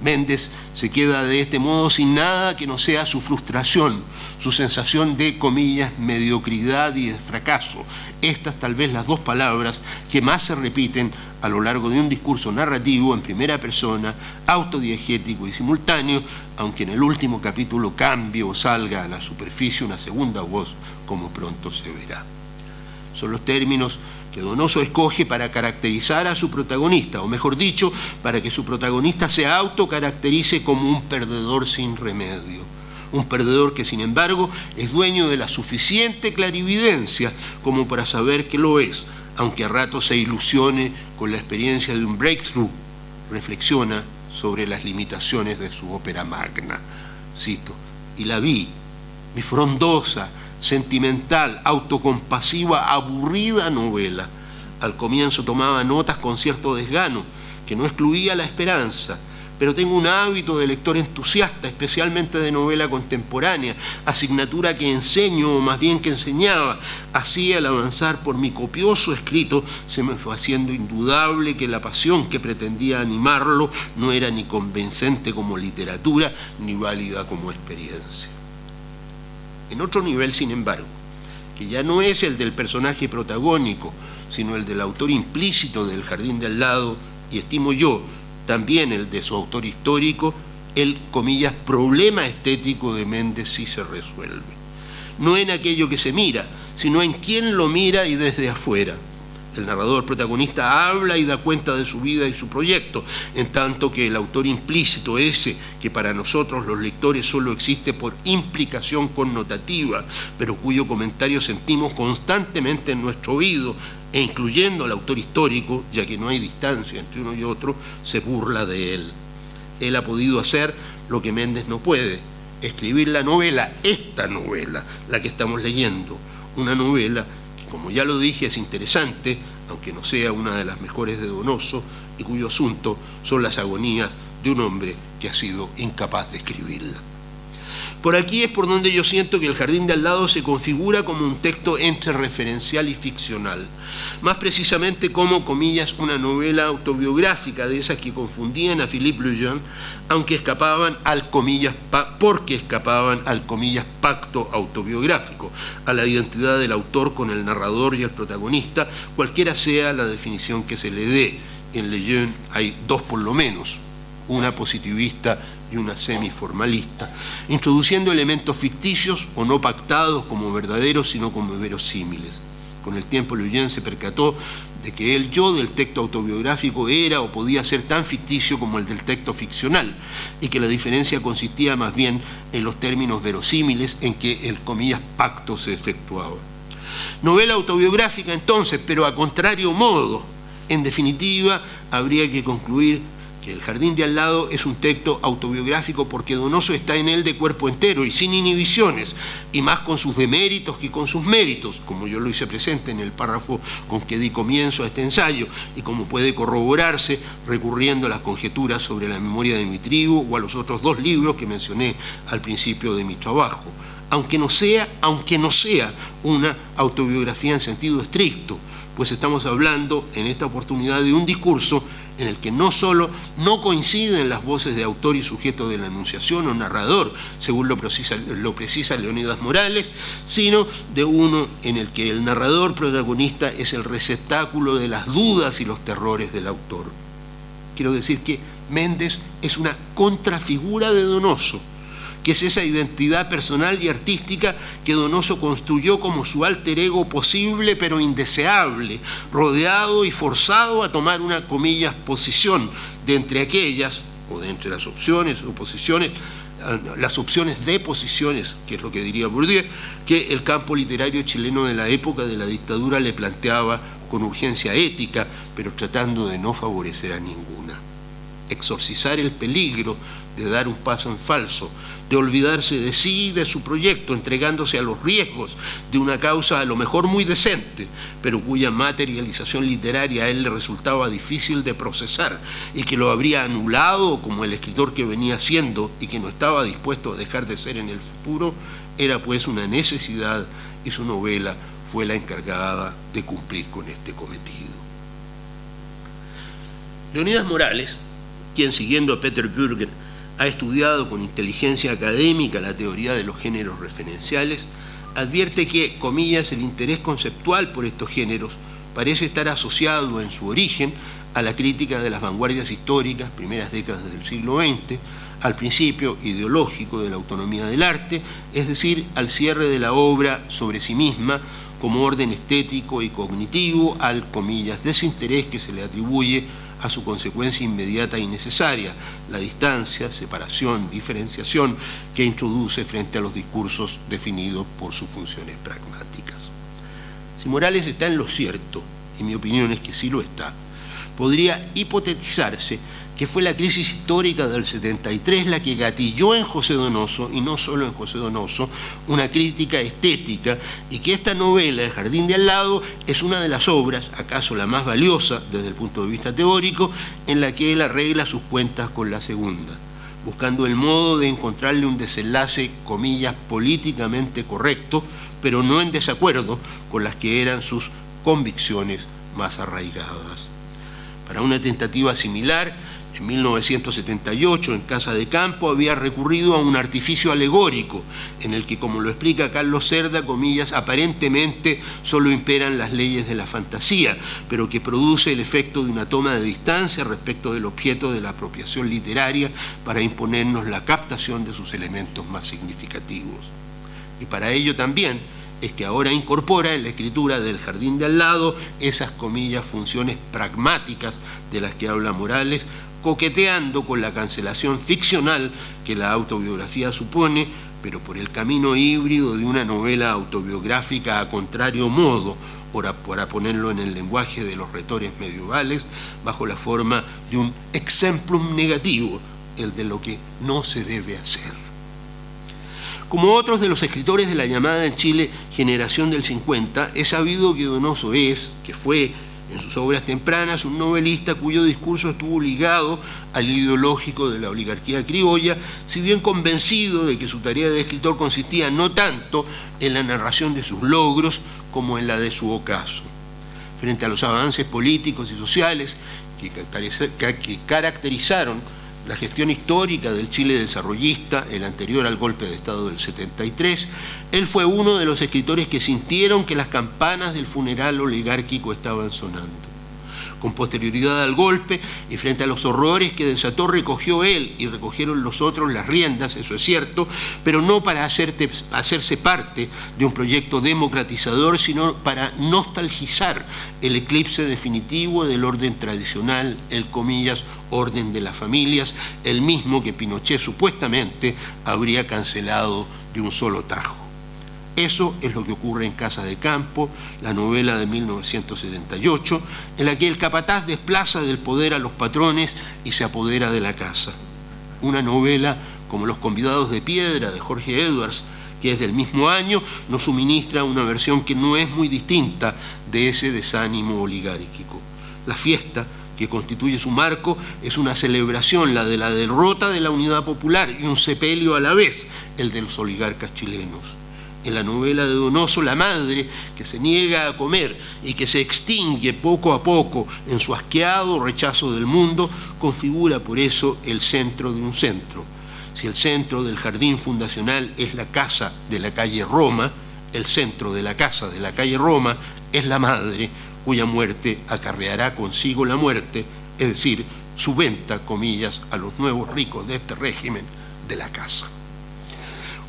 Méndez se queda de este modo sin nada que no sea su frustración, su sensación de, comillas, mediocridad y de fracaso. Estas tal vez las 2 palabras que más se repiten a lo largo de un discurso narrativo en primera persona, autodiegético y simultáneo, aunque en el último capítulo cambie o salga a la superficie una segunda voz, como pronto se verá. Son los términos que Donoso escoge para caracterizar a su protagonista, o mejor dicho, para que su protagonista se autocaracterice como un perdedor sin remedio. Un perdedor que, sin embargo, es dueño de la suficiente clarividencia como para saber que lo es, aunque a ratos se ilusione con la experiencia de un breakthrough. Reflexiona sobre las limitaciones de su ópera magna. Cito: y la vi, mi frondosa, sentimental, autocompasiva, aburrida novela. Al comienzo tomaba notas con cierto desgano, que no excluía la esperanza, pero tengo un hábito de lector entusiasta, especialmente de novela contemporánea, asignatura que enseño, o más bien que enseñaba. Así, al avanzar por mi copioso escrito, se me fue haciendo indudable que la pasión que pretendía animarlo no era ni convincente como literatura, ni válida como experiencia. En otro nivel, sin embargo, que ya no es el del personaje protagónico, sino el del autor implícito del Jardín de al lado, y estimo yo, también el de su autor histórico, el, comillas, problema estético de Méndez sí se resuelve. No en aquello que se mira, sino en quién lo mira y desde afuera. El narrador protagonista habla y da cuenta de su vida y su proyecto, en tanto que el autor implícito, ese que para nosotros los lectores solo existe por implicación connotativa, pero cuyo comentario sentimos constantemente en nuestro oído, e incluyendo al autor histórico, ya que no hay distancia entre uno y otro, se burla de él. Él ha podido hacer lo que Méndez no puede: escribir la novela, esta novela, la que estamos leyendo, una novela que, como ya lo dije, es interesante, aunque no sea una de las mejores de Donoso, y cuyo asunto son las agonías de un hombre que ha sido incapaz de escribirla. Por aquí es por donde yo siento que El Jardín de al lado se configura como un texto entre referencial y ficcional, más precisamente como, comillas, una novela autobiográfica de esas que confundían a Philippe Le Jeune, aunque escapaban al, comillas, porque escapaban al, comillas, pacto autobiográfico, a la identidad del autor con el narrador y el protagonista, cualquiera sea la definición que se le dé. En Le Jeune hay 2 por lo menos, una positivista y una semiformalista, introduciendo elementos ficticios o no pactados como verdaderos, sino como verosímiles. Con el tiempo, Le Jeune se percató de que el yo del texto autobiográfico era o podía ser tan ficticio como el del texto ficcional, y que la diferencia consistía más bien en los términos verosímiles en que el, comillas, pacto se efectuaba. Novela autobiográfica entonces, pero a contrario modo. En definitiva, habría que concluir que El Jardín de al lado es un texto autobiográfico porque Donoso está en él de cuerpo entero y sin inhibiciones, y más con sus deméritos que con sus méritos, como yo lo hice presente en el párrafo con que di comienzo a este ensayo, y como puede corroborarse recurriendo a las conjeturas sobre la memoria de mi tribu o a los otros 2 libros que mencioné al principio de mi trabajo, aunque no sea una autobiografía en sentido estricto, pues estamos hablando en esta oportunidad de un discurso en el que no solo no coinciden las voces de autor y sujeto de la enunciación o narrador, según lo precisa Leonidas Morales, sino de uno en el que el narrador protagonista es el receptáculo de las dudas y los terrores del autor. Quiero decir que Méndez es una contrafigura de Donoso, que es esa identidad personal y artística que Donoso construyó como su alter ego posible pero indeseable, rodeado y forzado a tomar una, comillas, posición de entre aquellas, o de entre las opciones o posiciones, las opciones de posiciones, que es lo que diría Bourdieu, que el campo literario chileno de la época de la dictadura le planteaba con urgencia ética, pero tratando de no favorecer a ninguna. Exorcizar el peligro de dar un paso en falso, de olvidarse de sí y de su proyecto, entregándose a los riesgos de una causa a lo mejor muy decente, pero cuya materialización literaria a él le resultaba difícil de procesar y que lo habría anulado como el escritor que venía siendo y que no estaba dispuesto a dejar de ser en el futuro, era pues una necesidad, y su novela fue la encargada de cumplir con este cometido. Leonidas Morales, quien siguiendo a Peter Bürger ha estudiado con inteligencia académica la teoría de los géneros referenciales, advierte que, comillas, el interés conceptual por estos géneros parece estar asociado en su origen a la crítica de las vanguardias históricas, primeras décadas del siglo XX, al principio ideológico de la autonomía del arte, es decir, al cierre de la obra sobre sí misma como orden estético y cognitivo, al, comillas, desinterés que se le atribuye a su consecuencia inmediata y necesaria, la distancia, separación, diferenciación que introduce frente a los discursos definidos por sus funciones pragmáticas. Si Morales está en lo cierto, y mi opinión es que sí lo está, podría hipotetizarse que fue la crisis histórica del 73 la que gatilló en José Donoso, y no solo en José Donoso, una crítica estética, y que esta novela, El jardín de al lado, es una de las obras, acaso la más valiosa desde el punto de vista teórico, en la que él arregla sus cuentas con la segunda, buscando el modo de encontrarle un desenlace, comillas, políticamente correcto, pero no en desacuerdo con las que eran sus convicciones más arraigadas. Para una tentativa similar, en 1978, en Casa de Campo, había recurrido a un artificio alegórico, en el que, como lo explica Carlos Cerda, comillas, aparentemente solo imperan las leyes de la fantasía, pero que produce el efecto de una toma de distancia respecto del objeto de la apropiación literaria para imponernos la captación de sus elementos más significativos. Y para ello también es que ahora incorpora en la escritura del jardín de al lado esas, comillas, funciones pragmáticas de las que habla Morales, coqueteando con la cancelación ficcional que la autobiografía supone, pero por el camino híbrido de una novela autobiográfica a contrario modo, para ponerlo en el lenguaje de los retores medievales, bajo la forma de un exemplum negativo, el de lo que no se debe hacer. Como otros de los escritores de la llamada en Chile generación del 50, es sabido que Donoso fue en sus obras tempranas un novelista cuyo discurso estuvo ligado al ideológico de la oligarquía criolla, si bien convencido de que su tarea de escritor consistía no tanto en la narración de sus logros como en la de su ocaso. Frente a los avances políticos y sociales que caracterizaron la gestión histórica del Chile desarrollista, el anterior al golpe de Estado del 73, él fue uno de los escritores que sintieron que las campanas del funeral oligárquico estaban sonando. Con posterioridad al golpe y frente a los horrores que desató, recogió él y recogieron los otros las riendas, eso es cierto, pero no para hacerse parte de un proyecto democratizador, sino para nostalgizar el eclipse definitivo del orden tradicional, el, comillas, orden de las familias, el mismo que Pinochet supuestamente habría cancelado de un solo tajo. Eso es lo que ocurre en Casa de Campo, la novela de 1978, en la que el capataz desplaza del poder a los patrones y se apodera de la casa. Una novela como Los convidados de piedra de Jorge Edwards, que es del mismo año, nos suministra una versión que no es muy distinta de ese desánimo oligárquico. La fiesta que constituye su marco es una celebración, la de la derrota de la unidad popular, y un sepelio a la vez, el de los oligarcas chilenos. En la novela de Donoso, la madre, que se niega a comer y que se extingue poco a poco en su asqueado rechazo del mundo, configura por eso el centro de un centro. Si el centro del jardín fundacional es la casa de la calle Roma, el centro de la casa de la calle Roma es la madre, cuya muerte acarreará consigo la muerte, es decir, su venta, comillas, a los nuevos ricos de este régimen de la casa.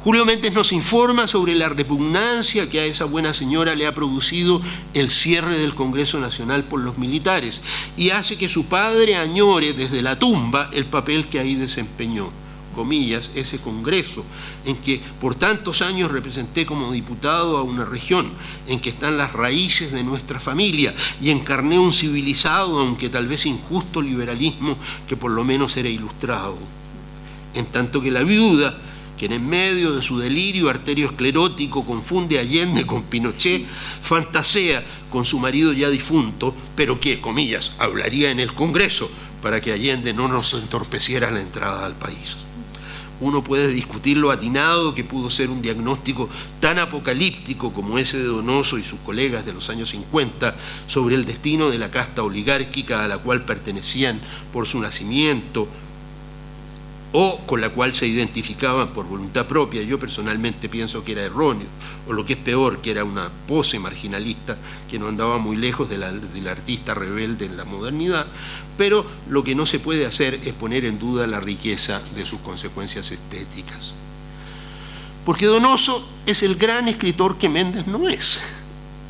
Julio Méndez nos informa sobre la repugnancia que a esa buena señora le ha producido el cierre del Congreso Nacional por los militares y hace que su padre añore desde la tumba el papel que ahí desempeñó, comillas, ese Congreso en que por tantos años representé como diputado a una región en que están las raíces de nuestra familia y encarné un civilizado, aunque tal vez injusto, liberalismo que por lo menos era ilustrado. En tanto que la viuda, quien en medio de su delirio arteriosclerótico confunde a Allende con Pinochet, fantasea con su marido ya difunto, pero que, comillas, hablaría en el Congreso para que Allende no nos entorpeciera la entrada al país. Uno puede discutir lo atinado que pudo ser un diagnóstico tan apocalíptico como ese de Donoso y sus colegas de los años 50 sobre el destino de la casta oligárquica a la cual pertenecían por su nacimiento o con la cual se identificaban por voluntad propia. Yo personalmente pienso que era erróneo, o lo que es peor, que era una pose marginalista que no andaba muy lejos del artista rebelde en la modernidad, pero lo que no se puede hacer es poner en duda la riqueza de sus consecuencias estéticas. Porque Donoso es el gran escritor que Méndez no es,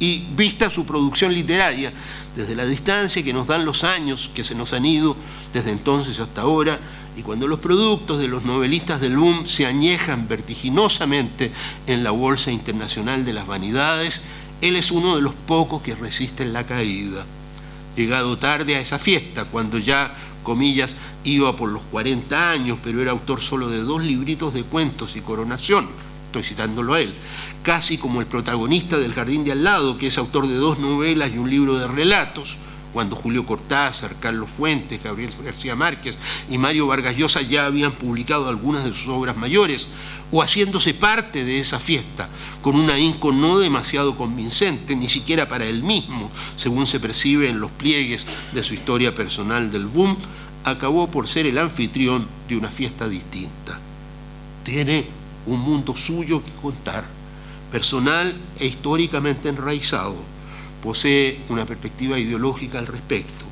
y vista su producción literaria, desde la distancia que nos dan los años que se nos han ido desde entonces hasta ahora, y cuando los productos de los novelistas del boom se añejan vertiginosamente en la bolsa internacional de las vanidades, él es uno de los pocos que resisten la caída. Llegado tarde a esa fiesta, cuando ya, comillas, iba por los 40 años, pero era autor solo de 2 libritos de cuentos y Coronación, estoy citándolo a él, casi como el protagonista del Jardín de al lado, que es autor de 2 novelas y un libro de relatos, cuando Julio Cortázar, Carlos Fuentes, Gabriel García Márquez y Mario Vargas Llosa ya habían publicado algunas de sus obras mayores, o haciéndose parte de esa fiesta, con un ahínco no demasiado convincente, ni siquiera para él mismo, según se percibe en los pliegues de su historia personal del boom, acabó por ser el anfitrión de una fiesta distinta. Tiene un mundo suyo que contar, personal e históricamente enraizado. Posee una perspectiva ideológica al respecto,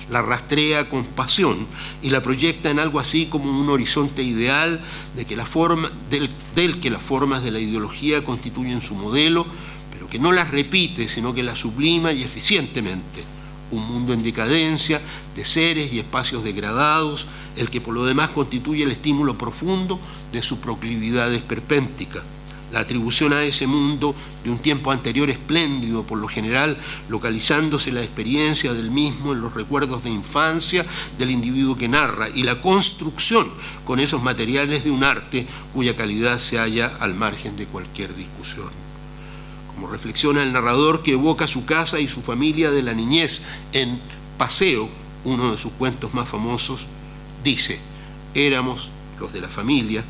la rastrea con pasión y la proyecta en algo así como un horizonte ideal de que del que las formas de la ideología constituyen su modelo, pero que no las repite, sino que las sublima y eficientemente. Un mundo en decadencia, de seres y espacios degradados, el que por lo demás constituye el estímulo profundo de su proclividad esperpéntica. La atribución a ese mundo de un tiempo anterior espléndido, por lo general localizándose la experiencia del mismo en los recuerdos de infancia del individuo que narra, y la construcción con esos materiales de un arte cuya calidad se halla al margen de cualquier discusión. Como reflexiona el narrador que evoca su casa y su familia de la niñez en Paseo, uno de sus cuentos más famosos, dice: éramos los de la familia,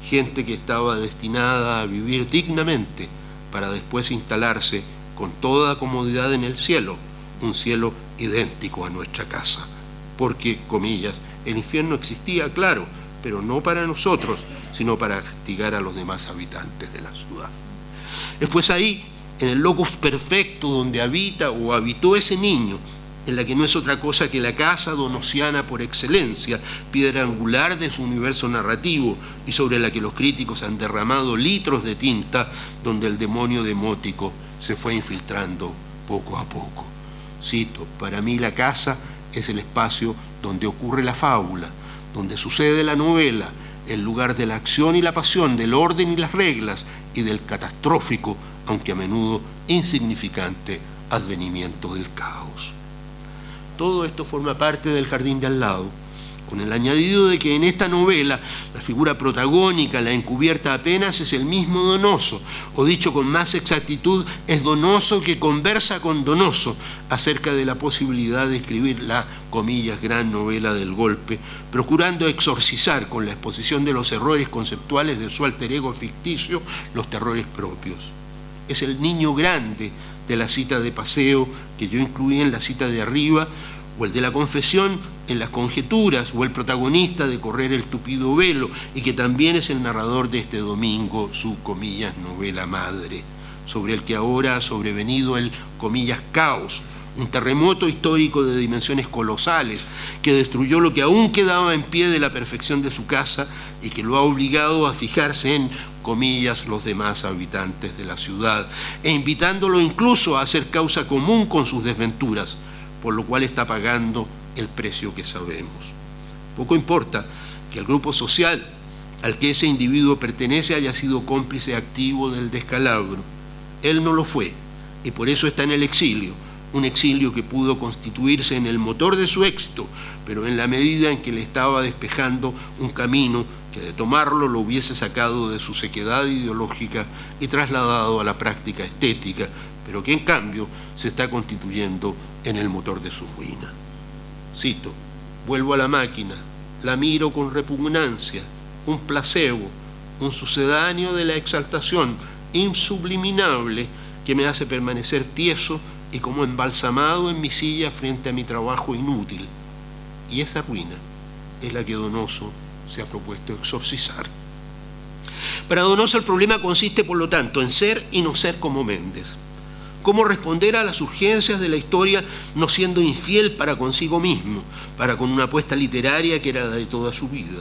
gente que estaba destinada a vivir dignamente para después instalarse con toda comodidad en el cielo, un cielo idéntico a nuestra casa. Porque, comillas, el infierno existía, claro, pero no para nosotros, sino para castigar a los demás habitantes de la ciudad. Es pues ahí, en el locus perfecto donde habita o habitó ese niño, en la que no es otra cosa que la casa donosiana por excelencia, piedra angular de su universo narrativo y sobre la que los críticos han derramado litros de tinta, donde el demonio demótico se fue infiltrando poco a poco. Cito: para mí la casa es el espacio donde ocurre la fábula, donde sucede la novela, el lugar de la acción y la pasión, del orden y las reglas y del catastrófico, aunque a menudo insignificante, advenimiento del caos. Todo esto forma parte del Jardín de al lado, con el añadido de que en esta novela la figura protagónica, la encubierta apenas, es el mismo Donoso, o dicho con más exactitud, es Donoso que conversa con Donoso acerca de la posibilidad de escribir la, comillas, gran novela del golpe, procurando exorcizar con la exposición de los errores conceptuales de su alter ego ficticio los terrores propios. Es el niño grande de la cita de Paseo, que yo incluí en la cita de arriba, o el de la confesión en las conjeturas, o el protagonista de Correr el tupido velo, y que también es el narrador de este domingo, su, comillas, novela madre, sobre el que ahora ha sobrevenido el, comillas, caos, un terremoto histórico de dimensiones colosales que destruyó lo que aún quedaba en pie de la perfección de su casa y que lo ha obligado a fijarse en, comillas, los demás habitantes de la ciudad, e invitándolo incluso a hacer causa común con sus desventuras, por lo cual está pagando el precio que sabemos. Poco importa que el grupo social al que ese individuo pertenece haya sido cómplice activo del descalabro. Él no lo fue, y por eso está en el exilio, un exilio que pudo constituirse en el motor de su éxito, pero en la medida en que le estaba despejando un camino que de tomarlo lo hubiese sacado de su sequedad ideológica y trasladado a la práctica estética, pero que en cambio se está constituyendo en el motor de su ruina. Cito: vuelvo a la máquina, la miro con repugnancia, un placebo, un sucedáneo de la exaltación insubliminable que me hace permanecer tieso y como embalsamado en mi silla frente a mi trabajo inútil. Y esa ruina es la que Donoso se ha propuesto exorcizar. Para Donoso el problema consiste, por lo tanto, en ser y no ser como Méndez. Cómo responder a las urgencias de la historia no siendo infiel para consigo mismo, para con una apuesta literaria que era la de toda su vida.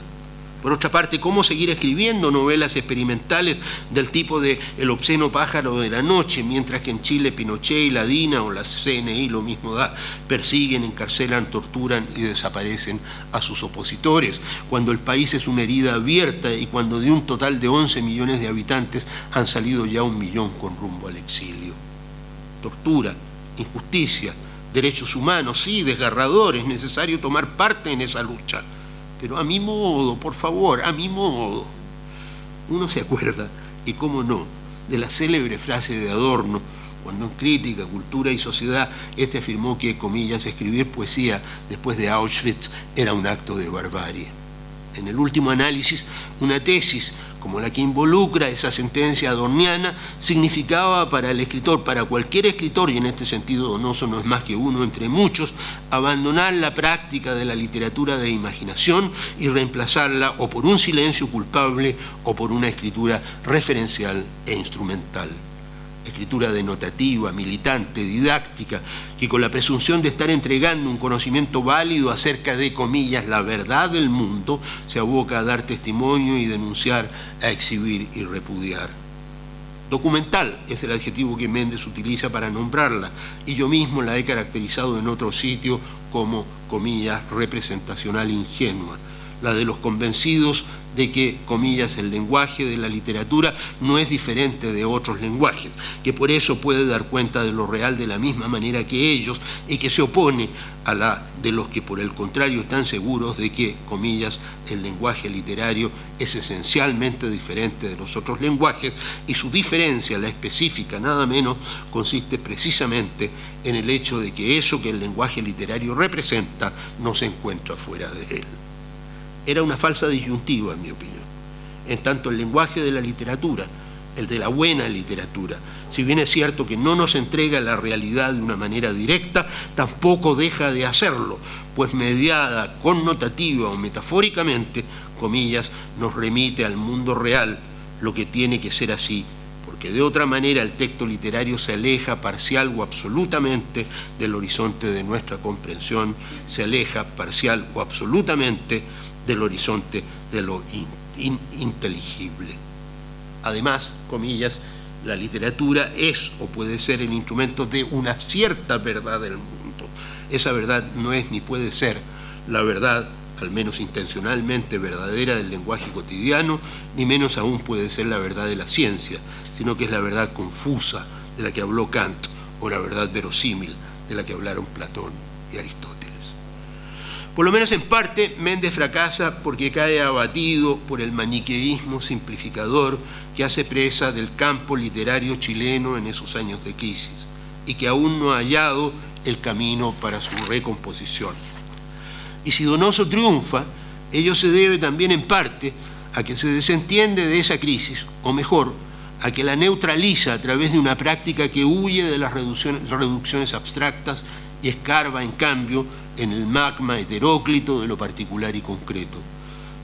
Por otra parte, cómo seguir escribiendo novelas experimentales del tipo de El obsceno pájaro de la noche, mientras que en Chile Pinochet y la DINA o la CNI lo mismo da, persiguen, encarcelan, torturan y desaparecen a sus opositores, cuando el país es una herida abierta y cuando de un total de 11 millones de habitantes han salido ya 1 millón con rumbo al exilio. Tortura, injusticia, derechos humanos, sí, desgarrador, es necesario tomar parte en esa lucha. Pero a mi modo, por favor, a mi modo. Uno se acuerda, y cómo no, de la célebre frase de Adorno, cuando en Crítica, Cultura y Sociedad, este afirmó que, comillas, escribir poesía después de Auschwitz era un acto de barbarie. En el último análisis, una tesis como la que involucra esa sentencia adorniana significaba para el escritor, para cualquier escritor, y en este sentido Donoso no es más que uno entre muchos, abandonar la práctica de la literatura de imaginación y reemplazarla o por un silencio culpable o por una escritura referencial e instrumental. Escritura denotativa, militante, didáctica, que con la presunción de estar entregando un conocimiento válido acerca de, comillas, la verdad del mundo, se aboca a dar testimonio y denunciar, a exhibir y repudiar. Documental es el adjetivo que Méndez utiliza para nombrarla, y yo mismo la he caracterizado en otro sitio como, comillas, representacional ingenua, la de los convencidos de que, comillas, el lenguaje de la literatura no es diferente de otros lenguajes, que por eso puede dar cuenta de lo real de la misma manera que ellos y que se opone a la de los que por el contrario están seguros de que, comillas, el lenguaje literario es esencialmente diferente de los otros lenguajes y su diferencia, la específica nada menos, consiste precisamente en el hecho de que eso que el lenguaje literario representa no se encuentra fuera de él. Era una falsa disyuntiva, en mi opinión. En tanto, el lenguaje de la literatura, el de la buena literatura, si bien es cierto que no nos entrega la realidad de una manera directa, tampoco deja de hacerlo, pues mediada, connotativa o metafóricamente, comillas, nos remite al mundo real, lo que tiene que ser así, porque de otra manera el texto literario se aleja parcial o absolutamente del horizonte de nuestra comprensión, se aleja parcial o absolutamente del horizonte de lo inteligible. Además, comillas, la literatura es o puede ser el instrumento de una cierta verdad del mundo. Esa verdad no es ni puede ser la verdad, al menos intencionalmente verdadera, del lenguaje cotidiano, ni menos aún puede ser la verdad de la ciencia, sino que es la verdad confusa de la que habló Kant, o la verdad verosímil de la que hablaron Platón y Aristóteles. Por lo menos en parte, Méndez fracasa porque cae abatido por el maniqueísmo simplificador que hace presa del campo literario chileno en esos años de crisis y que aún no ha hallado el camino para su recomposición. Y si Donoso triunfa, ello se debe también en parte a que se desentiende de esa crisis, o mejor, a que la neutraliza a través de una práctica que huye de las reducciones abstractas y escarba, en cambio, en el magma heteróclito de lo particular y concreto.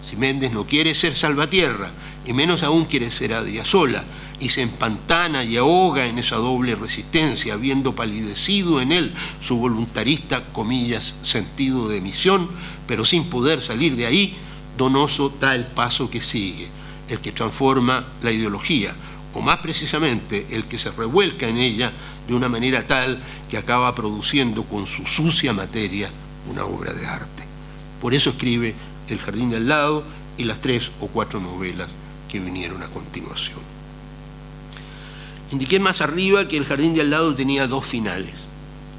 Si Méndez no quiere ser Salvatierra, y menos aún quiere ser Adriasola, y se empantana y ahoga en esa doble resistencia, habiendo palidecido en él su voluntarista, comillas, sentido de misión, pero sin poder salir de ahí, Donoso da el paso que sigue, el que transforma la ideología, o más precisamente el que se revuelca en ella de una manera tal que acaba produciendo con su sucia materia una obra de arte. Por eso escribe El jardín de al lado y las 3 o 4 novelas que vinieron a continuación. Indiqué más arriba que El jardín de al lado tenía 2 finales.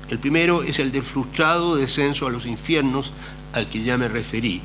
El primero es el del frustrado descenso a los infiernos al que ya me referí,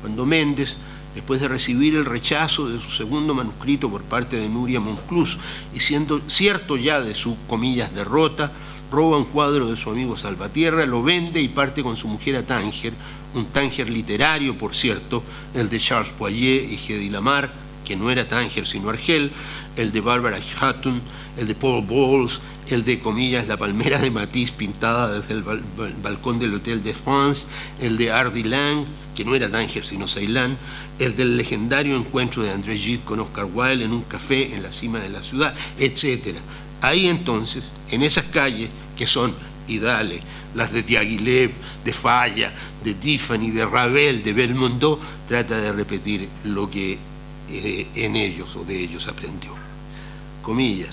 cuando Méndez, después de recibir el rechazo de su segundo manuscrito por parte de Nuria Monclús y siendo cierto ya de su, comillas, derrota, roba un cuadro de su amigo Salvatierra, lo vende y parte con su mujer a Tánger, un Tánger literario, por cierto, el de Charles Boyer y Hedy Lamarr, que no era Tánger sino Argel, el de Barbara Hatton, el de Paul Bowles, el de, comillas, La palmera de Matisse pintada desde el balcón del Hotel de France, el de Ardy Lang, que no era Tánger sino Ceilán, el del legendario encuentro de André Gide con Oscar Wilde en un café en la cima de la ciudad, etc. Ahí entonces, en esas calles que son, y dale, las de Diaghilev, de Falla, de Tiffany, de Ravel, de Belmondo, trata de repetir lo que en ellos o de ellos aprendió. Comillas,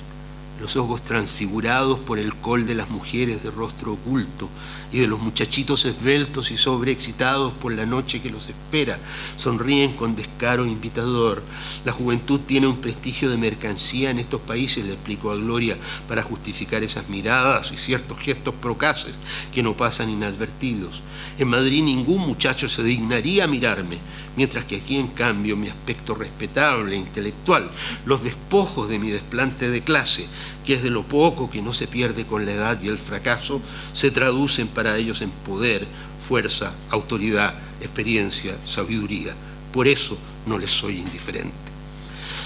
los ojos transfigurados por el col de las mujeres de rostro oculto y de los muchachitos esbeltos y sobreexcitados por la noche que los espera, sonríen con descaro invitador. La juventud tiene un prestigio de mercancía en estos países, le explicó a Gloria, para justificar esas miradas y ciertos gestos procaces que no pasan inadvertidos. En Madrid ningún muchacho se dignaría a mirarme, mientras que aquí, en cambio, mi aspecto respetable, intelectual, los despojos de mi desplante de clase, que es de lo poco que no se pierde con la edad y el fracaso, se traducen para ellos en poder, fuerza, autoridad, experiencia, sabiduría. Por eso no les soy indiferente.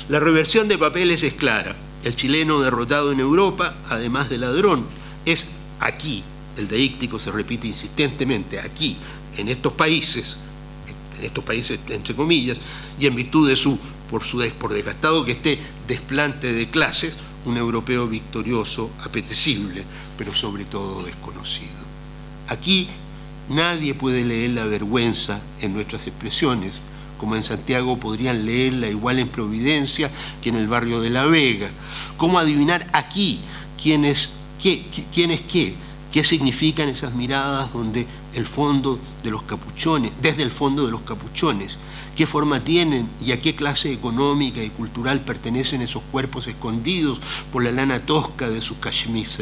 La reversión de papeles es clara. El chileno derrotado en Europa, además de ladrón, es aquí. El deíctico se repite insistentemente, aquí, en estos países entre comillas, y en virtud de por desgastado que esté, desplante de clases, un europeo victorioso, apetecible, pero sobre todo desconocido. Aquí nadie puede leer la vergüenza en nuestras expresiones, como en Santiago podrían leerla igual en Providencia que en el barrio de La Vega. ¿Cómo adivinar aquí quién es qué? ¿Qué significan esas miradas donde el fondo de los capuchones, desde el fondo de los capuchones, qué forma tienen y a qué clase económica y cultural pertenecen esos cuerpos escondidos por la lana tosca de sus cachemires?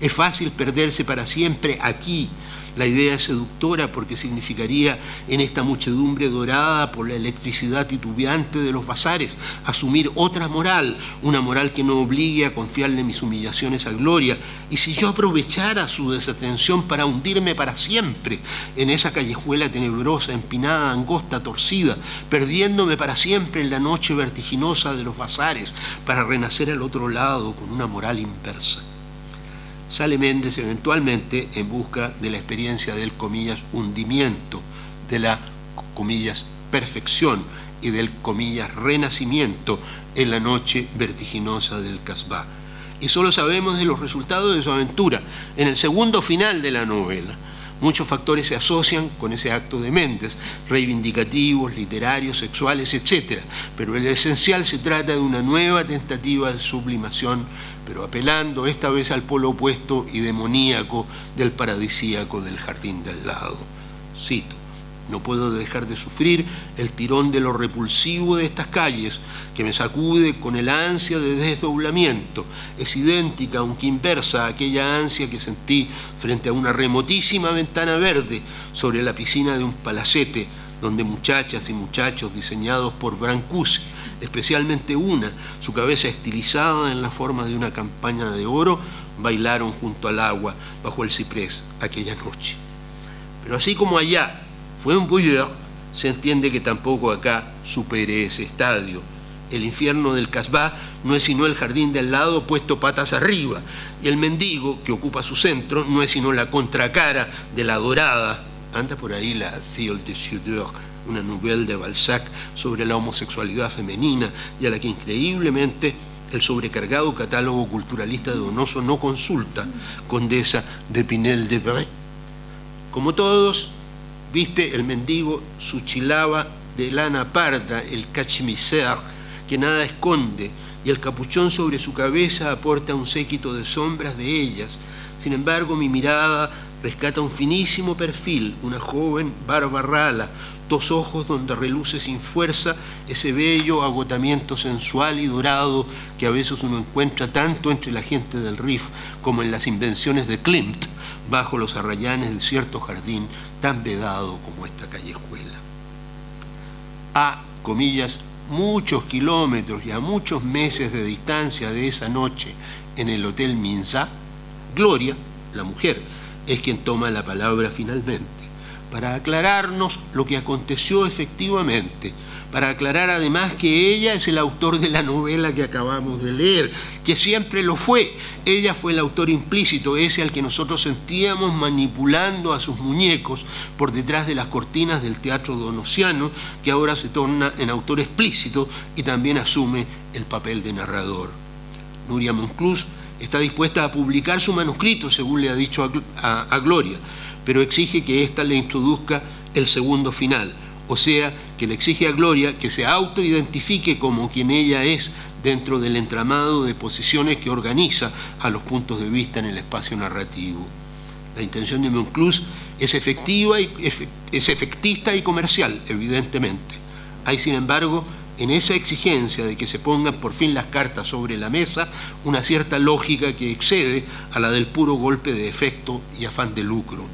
Es fácil perderse para siempre aquí. La idea es seductora porque significaría en esta muchedumbre dorada por la electricidad titubeante de los bazares asumir otra moral, una moral que no obligue a confiarle mis humillaciones a Gloria. Y si yo aprovechara su desatención para hundirme para siempre en esa callejuela tenebrosa, empinada, angosta, torcida, perdiéndome para siempre en la noche vertiginosa de los bazares para renacer al otro lado con una moral inversa. Sale Méndez eventualmente en busca de la experiencia del, comillas, hundimiento, de la, comillas, perfección y del, comillas, renacimiento en la noche vertiginosa del Casbah. Y solo sabemos de los resultados de su aventura en el segundo final de la novela. Muchos factores se asocian con ese acto de Méndez, reivindicativos, literarios, sexuales, etc. Pero el esencial se trata de una nueva tentativa de sublimación, pero apelando esta vez al polo opuesto y demoníaco del paradisíaco del jardín de al lado. Cito: no puedo dejar de sufrir el tirón de lo repulsivo de estas calles, que me sacude con el ansia de desdoblamiento. Es idéntica, aunque inversa, a aquella ansia que sentí frente a una remotísima ventana verde sobre la piscina de un palacete, donde muchachas y muchachos diseñados por Brancusi, especialmente una, su cabeza estilizada en la forma de una campaña de oro, bailaron junto al agua bajo el ciprés aquella noche. Pero así como allá fue un bouilleur, se entiende que tampoco acá supere ese estadio. El infierno del Casbah no es sino el jardín de al lado puesto patas arriba, y el mendigo que ocupa su centro no es sino la contracara de la dorada. Anda por ahí la Fiole de Ciudad, una novela de Balzac sobre la homosexualidad femenina, y a la que increíblemente el sobrecargado catálogo culturalista de Donoso no consulta Condesa de Pinel de Bray. Como todos, viste el mendigo su chilaba de lana parda, el cachemisère, que nada esconde, y el capuchón sobre su cabeza aporta un séquito de sombras de ellas. Sin embargo, mi mirada rescata un finísimo perfil, una joven barba rala, dos ojos donde reluce sin fuerza ese bello agotamiento sensual y dorado que a veces uno encuentra tanto entre la gente del Rif como en las invenciones de Klimt, bajo los arrayanes de cierto jardín tan vedado como esta callejuela. A, comillas, muchos kilómetros y a muchos meses de distancia de esa noche en el Hotel Minza, Gloria, la mujer, es quien toma la palabra finalmente, para aclararnos lo que aconteció efectivamente, para aclarar además que ella es el autor de la novela que acabamos de leer, que siempre lo fue. Ella fue el autor implícito, ese al que nosotros sentíamos manipulando a sus muñecos por detrás de las cortinas del teatro donosiano, que ahora se torna en autor explícito y también asume el papel de narrador. Nuria Monclús está dispuesta a publicar su manuscrito, según le ha dicho a Gloria, pero exige que ésta le introduzca el segundo final, o sea, que le exige a Gloria que se autoidentifique como quien ella es dentro del entramado de posiciones que organiza a los puntos de vista en el espacio narrativo. La intención de Monclús es efectista y comercial, evidentemente. Hay, sin embargo, en esa exigencia de que se pongan por fin las cartas sobre la mesa, una cierta lógica que excede a la del puro golpe de efecto y afán de lucro.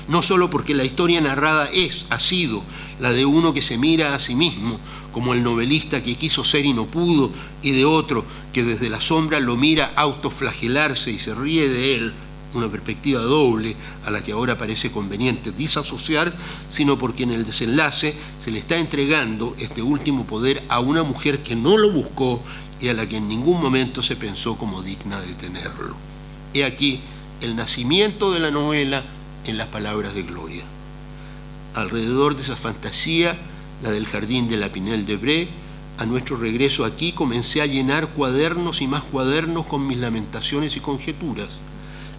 No solo porque la historia narrada ha sido la de uno que se mira a sí mismo, como el novelista que quiso ser y no pudo, y de otro que desde la sombra lo mira autoflagelarse y se ríe de él, una perspectiva doble a la que ahora parece conveniente disasociar, sino porque en el desenlace se le está entregando este último poder a una mujer que no lo buscó y a la que en ningún momento se pensó como digna de tenerlo. He aquí el nacimiento de la novela en las palabras de Gloria. Alrededor de esa fantasía, la del jardín de la Pinel de Bray, a nuestro regreso aquí comencé a llenar cuadernos y más cuadernos con mis lamentaciones y conjeturas.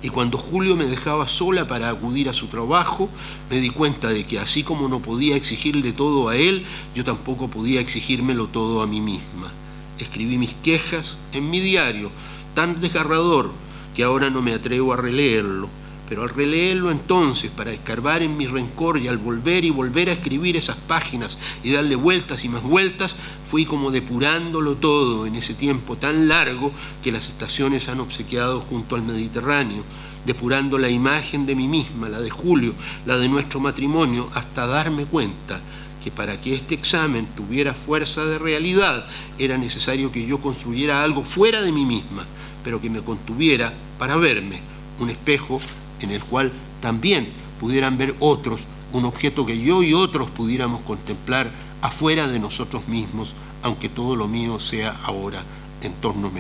Y cuando Julio me dejaba sola para acudir a su trabajo, me di cuenta de que así como no podía exigirle todo a él, yo tampoco podía exigírmelo todo a mí misma. Escribí mis quejas en mi diario, tan desgarrador que ahora no me atrevo a releerlo. Pero al releerlo entonces, para escarbar en mi rencor y al volver y volver a escribir esas páginas y darle vueltas y más vueltas, fui como depurándolo todo en ese tiempo tan largo que las estaciones han obsequiado junto al Mediterráneo, depurando la imagen de mí misma, la de Julio, la de nuestro matrimonio, hasta darme cuenta que para que este examen tuviera fuerza de realidad era necesario que yo construyera algo fuera de mí misma, pero que me contuviera para verme, un espejo en el cual también pudieran ver otros, un objeto que yo y otros pudiéramos contemplar afuera de nosotros mismos, aunque todo lo mío sea ahora en tono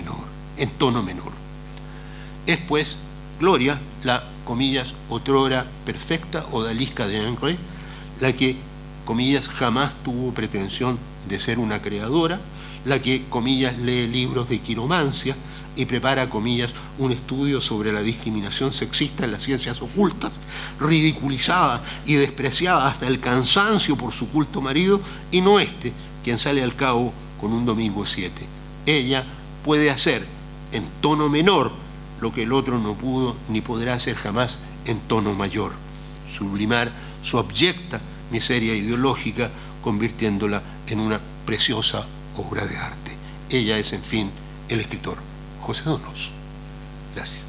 menor. Es pues Gloria, la, comillas, otrora perfecta odalisca de Ingres, la que, comillas, jamás tuvo pretensión de ser una creadora, la que, comillas, lee libros de quiromancia y prepara, comillas, un estudio sobre la discriminación sexista en las ciencias ocultas, ridiculizada y despreciada hasta el cansancio por su culto marido, y no quien sale al cabo con un domingo 7. Ella puede hacer en tono menor lo que el otro no pudo ni podrá hacer jamás en tono mayor, sublimar su abyecta miseria ideológica, convirtiéndola en una preciosa obra de arte. Ella es, en fin, el escritor José Donoso. Gracias.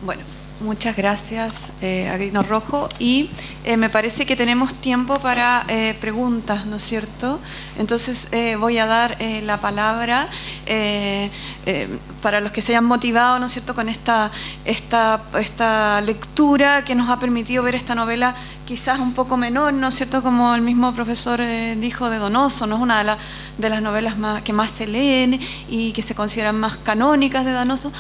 Bueno, muchas gracias a Grino Rojo, y me parece que tenemos tiempo para preguntas, ¿no es cierto? Entonces voy a dar la palabra para los que se hayan motivado, ¿no es cierto?, con esta lectura que nos ha permitido ver esta novela quizás un poco menor, ¿no es cierto?, como el mismo profesor dijo, de Donoso, ¿no? Es una de las novelas que más se leen y que se consideran más canónicas de Donoso,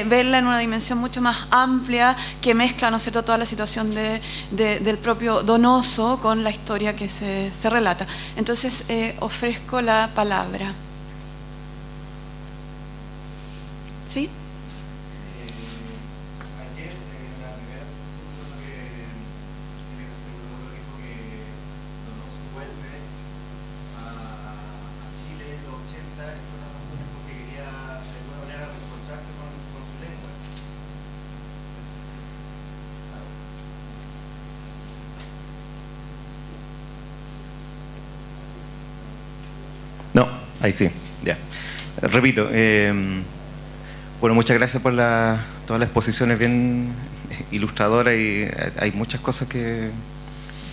verla en una dimensión mucho más amplia novela que mezcla, ¿no es cierto?, toda la situación del propio Donoso con la historia que se relata. Entonces, ofrezco la palabra. ¿Sí? No, ahí sí, ya. Repito, bueno, muchas gracias por todas las exposiciones bien ilustradoras y hay muchas cosas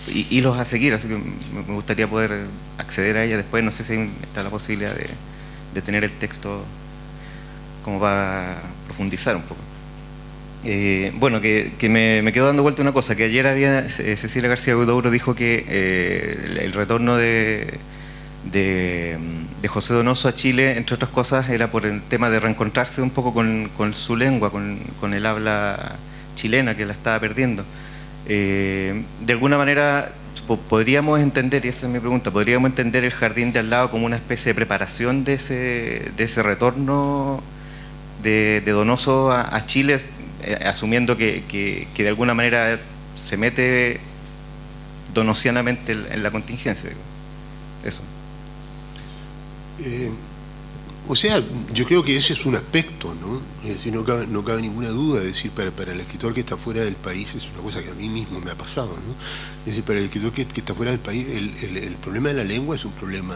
hilos a seguir, así que me gustaría poder acceder a ellas después. No sé si está la posibilidad de tener el texto como para profundizar un poco. Bueno, que me quedó dando vuelta una cosa, que ayer Cecilia García Huidobro dijo que el retorno de José Donoso a Chile, entre otras cosas, era por el tema de reencontrarse un poco con su lengua, con el habla chilena, que la estaba perdiendo. De alguna manera podríamos entender, y esa es mi pregunta, ¿podríamos entender el Jardín de al lado como una especie de preparación de ese retorno de Donoso a Chile, asumiendo que de alguna manera se mete donosianamente en la contingencia? Eso. O sea, yo creo que ese es un aspecto, ¿no? Es decir, no cabe ninguna duda. Es decir, para el escritor que está fuera del país, es una cosa que a mí mismo me ha pasado, ¿no? Es decir, para el escritor que está fuera del país, el problema de la lengua es un problema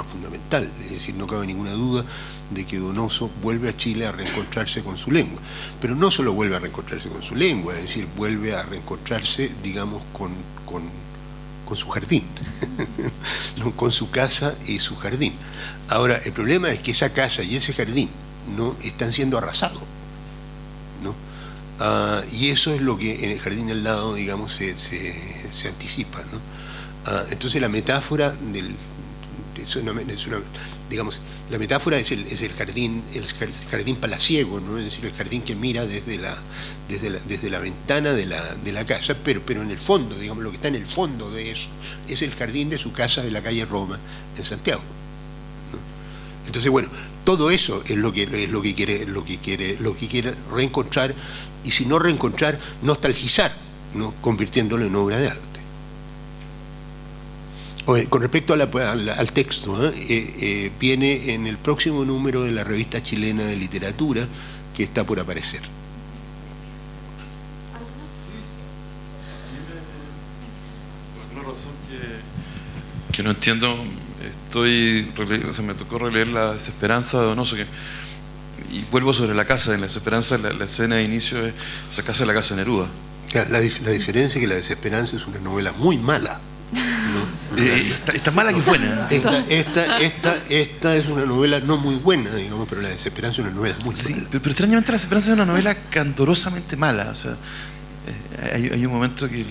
fundamental. Es decir, no cabe ninguna duda de que Donoso vuelve a Chile a reencontrarse con su lengua. Pero no solo vuelve a reencontrarse con su lengua, es decir, vuelve a reencontrarse, digamos, con su jardín, ¿no? Con su casa y su jardín. Ahora, el problema es que esa casa y ese jardín no están siendo arrasados, ¿no? Y eso es lo que en el jardín del lado, digamos, se anticipa, ¿no? Entonces la metáfora digamos, la metáfora es el jardín palaciego, ¿no? Es decir, el jardín que mira desde la ventana de la casa, pero en el fondo, digamos, lo que está en el fondo de eso es el jardín de su casa de la calle Roma en Santiago, ¿no? Entonces, bueno, todo eso es lo que quiere reencontrar, y si no reencontrar, nostalgizar, ¿no? Convirtiéndolo en obra de arte. Con respecto al texto, viene en el próximo número de la Revista Chilena de Literatura, que está por aparecer. Por alguna razón que no entiendo, me tocó releer La Desesperanza de Donoso, y vuelvo sobre la casa. En La Desesperanza, la escena de inicio es esa casa, la casa de Neruda. La diferencia es que La Desesperanza es una novela muy mala, ¿no? Está mala que buena. Esta es una novela no muy buena, digamos, pero La Desesperanza es una novela muy sí, mala. pero extrañamente La Desesperanza es una novela candorosamente mala. O sea, hay un momento que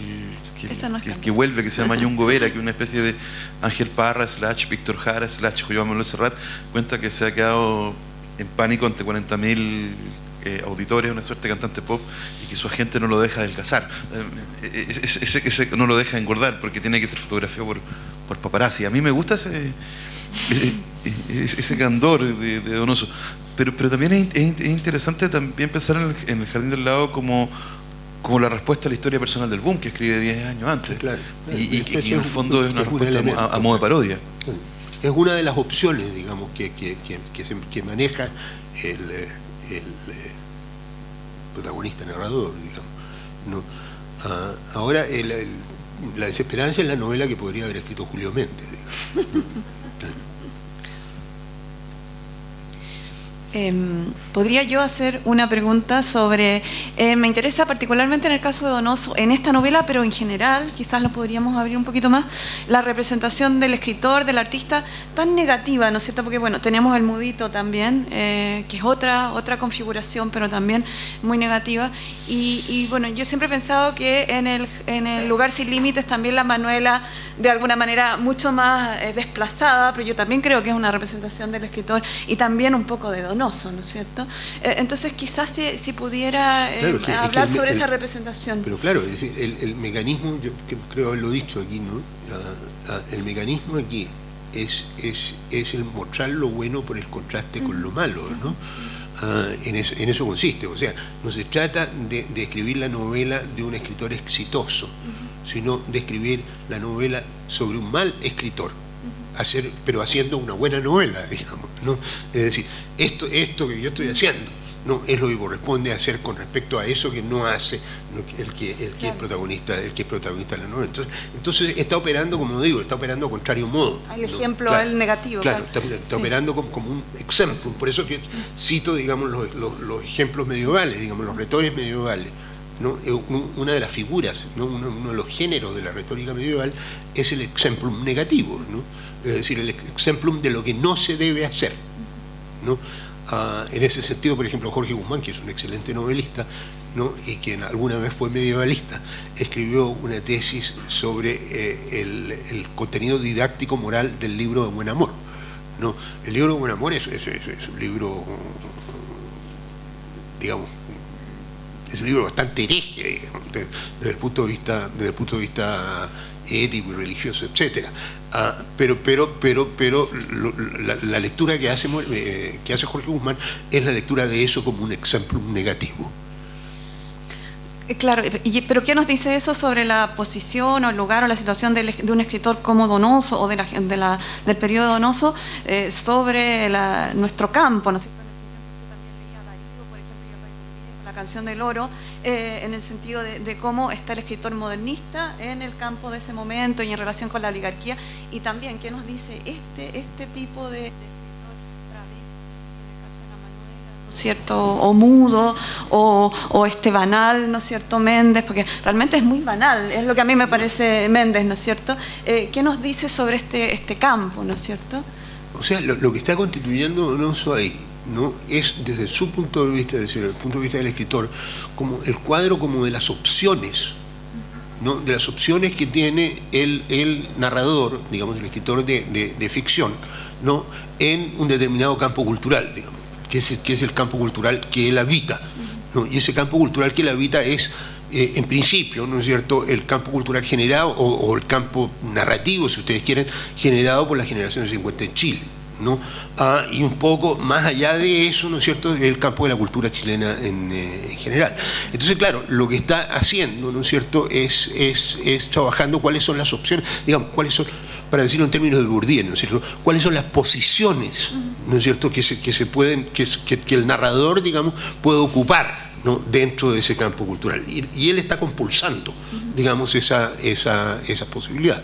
vuelve, que se llama Ñungo Vera, que es una especie de Ángel Parra / Víctor Jara / Juan Manuel Serrat, cuenta que se ha quedado en pánico ante 40.000 auditores, una suerte de cantante pop, y que su agente no lo deja adelgazar, no lo deja engordar, porque tiene que ser fotografiado por paparazzi. A mí me gusta ese candor de Donoso, pero también es interesante también pensar en el Jardín del Lado como la respuesta a la historia personal del Boom, que escribe 10 años antes. Claro. Y en el fondo es una respuesta a modo de parodia. Es una de las opciones, digamos, que maneja el protagonista narrador, digamos, ¿no? Ahora, La Desesperanza es la novela que podría haber escrito Julio Méndez, digamos, ¿no? ¿Podría yo hacer una pregunta sobre, me interesa particularmente en el caso de Donoso, en esta novela, pero en general, quizás lo podríamos abrir un poquito más, la representación del escritor, del artista, tan negativa, ¿no es cierto? Porque, bueno, tenemos el Mudito también, que es otra configuración, pero también muy negativa. Y bueno, yo siempre he pensado que en el Lugar sin límites también la Manuela, de alguna manera, mucho más desplazada, pero yo también creo que es una representación del escritor y también un poco de Donoso. Donoso, ¿no es cierto? Entonces quizás si pudiera hablar sobre esa representación. Pero claro, es decir, el mecanismo, yo creo haberlo dicho aquí, ¿no? El mecanismo aquí es el mostrar lo bueno por el contraste con lo malo, ¿no? En eso consiste. O sea, no se trata de escribir la novela de un escritor exitoso, sino de escribir la novela sobre un mal escritor, pero haciendo una buena novela, digamos, ¿no? Es decir, esto que yo estoy haciendo no es lo que corresponde hacer con respecto a eso que no hace el que es protagonista de la novela. Entonces está operando, como digo, está operando a contrario modo. El ejemplo, el negativo. Claro, está operando como un ejemplo. Por eso que cito, digamos, los ejemplos medievales, digamos, los retores medievales, ¿no? Una de las figuras, ¿no? Uno de los géneros de la retórica medieval es el exemplum negativo, ¿no? Es decir, el exemplum de lo que no se debe hacer, ¿no? En ese sentido, por ejemplo, Jorge Guzmán, que es un excelente novelista, ¿no? Y quien alguna vez fue medievalista, escribió una tesis sobre el contenido didáctico moral del libro de Buen Amor, ¿no? El libro de Buen Amor es un libro, digamos, es un libro bastante hereje, digamos, desde el punto de vista ético y religioso, etcétera. Pero la lectura que hace Jorge Guzmán es la lectura de eso como un ejemplo negativo. Claro, pero ¿qué nos dice eso sobre la posición o el lugar o la situación de un escritor como Donoso o del periodo Donoso sobre nuestro campo, ¿no es cierto? La canción del oro, en el sentido de cómo está el escritor modernista en el campo de ese momento y en relación con la oligarquía, y también qué nos dice este tipo de escritor travesti, en el caso de la Manuela, ¿no es cierto?, o mudo, o banal, ¿no es cierto?, Méndez, porque realmente es muy banal, es lo que a mí me parece Méndez, ¿no es cierto? ¿Qué nos dice sobre este campo, ¿no es cierto? O sea, lo que está constituyendo Donoso ahí, ¿no? Es desde su punto de vista, es decir, desde el punto de vista del escritor, como el cuadro como de las opciones, ¿no? De las opciones que tiene el narrador, digamos, el escritor de ficción, ¿no? En un determinado campo cultural, digamos, que es el campo cultural que él habita, ¿no? Y ese campo cultural que él habita es, en principio, ¿no es cierto?, el campo cultural generado, o el campo narrativo, si ustedes quieren, generado por la generación de 50 en Chile, ¿no? Y un poco más allá de eso, ¿no es cierto?, el campo de la cultura chilena en general. Entonces, claro, lo que está haciendo, ¿no es cierto?, es trabajando cuáles son las opciones, digamos, cuáles son, para decirlo en términos de Bourdieu, ¿no es cierto?, cuáles son las posiciones, ¿no es cierto?, que el narrador, digamos, puede ocupar, ¿no?, dentro de ese campo cultural. Y él está compulsando, digamos, esas posibilidades.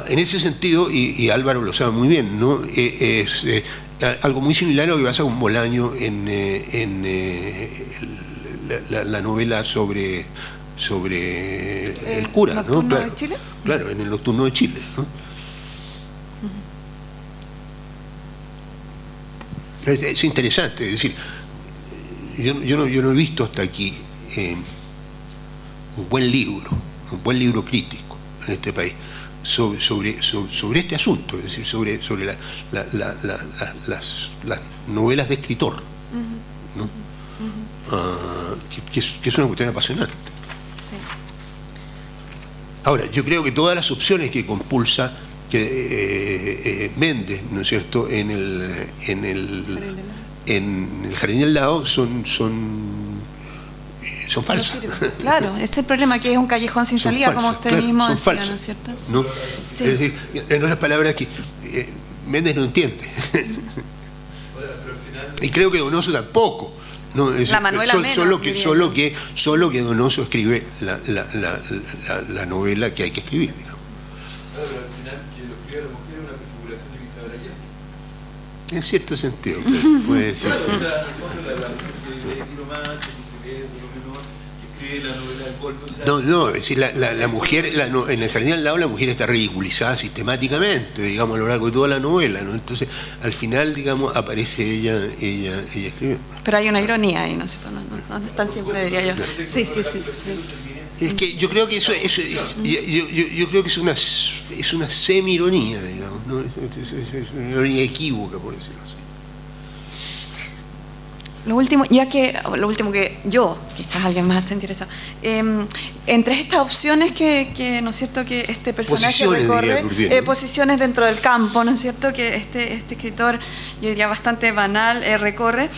En ese sentido, y Álvaro lo sabe muy bien, ¿no?, es algo muy similar a lo que pasa con Bolaño en la novela sobre el cura, ¿no? ¿Nocturno de Chile? Claro, en el Nocturno de Chile, ¿no? Es interesante, es decir, yo no he visto hasta aquí un buen libro crítico en este país sobre este asunto, es decir, sobre las novelas de escritor, ¿no? Que es una cuestión apasionante. Sí. Ahora, yo creo que todas las opciones que compulsa Méndez, ¿no es cierto?, en el Jardín del Lago son falsas. Claro, ese es el problema, que es un callejón sin salida, como usted mismo decía, falsas, ¿no es cierto? Sí. ¿no? Sí. Es decir, en otras palabras que Méndez no entiende. Y creo que Donoso tampoco. No, es la Manuela solo que Donoso escribe la novela que hay que escribir, digamos. Pero al final, quien lo escribe a la mujer es una prefiguración de Isabel Allende. En cierto sentido, puede decirse. O sea, en el fondo la mujer que lee romance, que se lee lo menor, que escribe la novela del golpe. O sea, No, es decir, la mujer, en el Jardín al Lado, la mujer está ridiculizada sistemáticamente, digamos, a lo largo de toda la novela, ¿no? Entonces, al final, digamos, aparece ella escribiendo. Pero hay una ironía ahí, ¿no es cierto? No están siempre, diría yo. Sí. Es que yo creo que yo creo que es una semi-ironía, digamos, ¿no? Es una ironía equívoca, por decirlo así. lo último que yo, quizás alguien más esté interesado, entre estas opciones que ¿no es cierto?, que este personaje recorre, posiciones dentro del campo, ¿no es cierto?, que este escritor, yo diría bastante banal, recorre,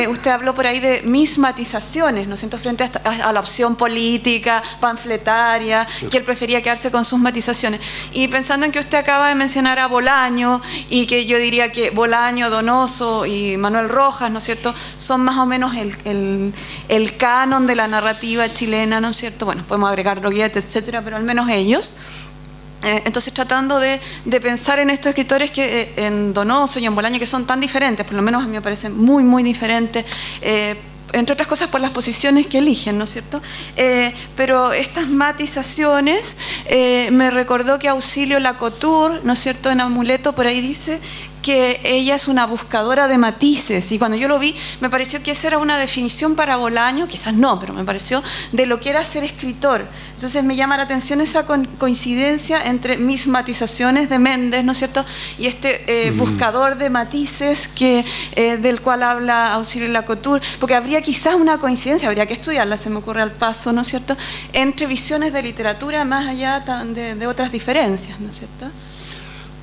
usted habló por ahí de mismatizaciones, ¿no es cierto?, frente a la opción política, panfletaria, que él prefería quedarse con sus matizaciones. Y pensando en que usted acaba de mencionar a Bolaño, y que yo diría que Bolaño, Donoso y Manuel Rojas, ¿no es cierto?, son más o menos el canon de la narrativa chilena, ¿no es cierto? Bueno, podemos agregar Droguet, etcétera, pero al menos ellos. Entonces, tratando de pensar en estos escritores que en Donoso y en Bolaño, que son tan diferentes, por lo menos a mí me parecen muy, muy diferentes, entre otras cosas por las posiciones que eligen, ¿no es cierto? Pero estas matizaciones me recordó que Auxilio Lacotur, ¿no es cierto?, en Amuleto por ahí dice que ella es una buscadora de matices, y cuando yo lo vi me pareció que esa era una definición para Bolaño, quizás no, pero me pareció de lo que era ser escritor. Entonces me llama la atención esa coincidencia entre mis matizaciones de Méndez, ¿no es cierto?, y este buscador de matices del cual habla Auxilio Lacotur, porque habría quizás una coincidencia, habría que estudiarla, se me ocurre al paso, ¿no es cierto?, entre visiones de literatura más allá de otras diferencias, ¿no es cierto?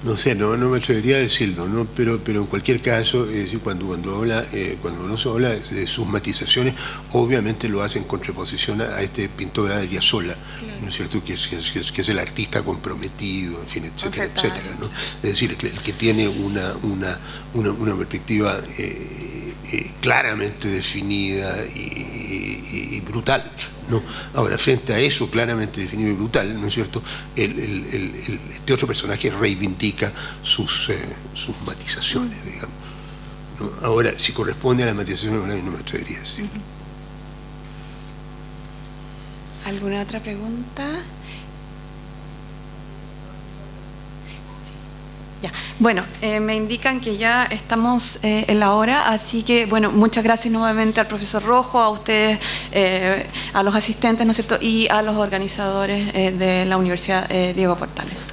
No sé, no me atrevería a decirlo, ¿no? Pero en cualquier caso, es decir, cuando uno se habla de sus matizaciones, obviamente lo hace en contraposición a este pintor Adrià Sola, claro, ¿no es cierto?, que es el artista comprometido, en fin, etcétera, etcétera, ¿no? Es decir, el que tiene una perspectiva claramente definida y brutal, ¿no? Ahora, frente a eso claramente definido y brutal, ¿no es cierto?, este otro personaje reivindica sus matizaciones, digamos, ¿no? Ahora, si corresponde a las matizaciones, no me atrevería a decir. ¿Alguna otra pregunta? Ya. Bueno, me indican que ya estamos en la hora, así que, bueno, muchas gracias nuevamente al profesor Rojo, a ustedes, a los asistentes, ¿no es cierto?, y a los organizadores de la Universidad Diego Portales.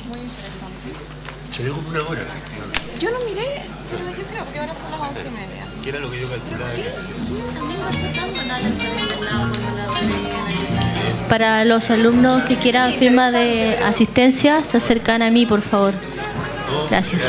Muy interesante. Se ve como una hora, efectivamente. Yo no miré, pero yo creo que ahora son las 11:30. Que era lo que yo calculaba. Para los alumnos que quieran firma de asistencia, se acercan a mí, por favor. Gracias.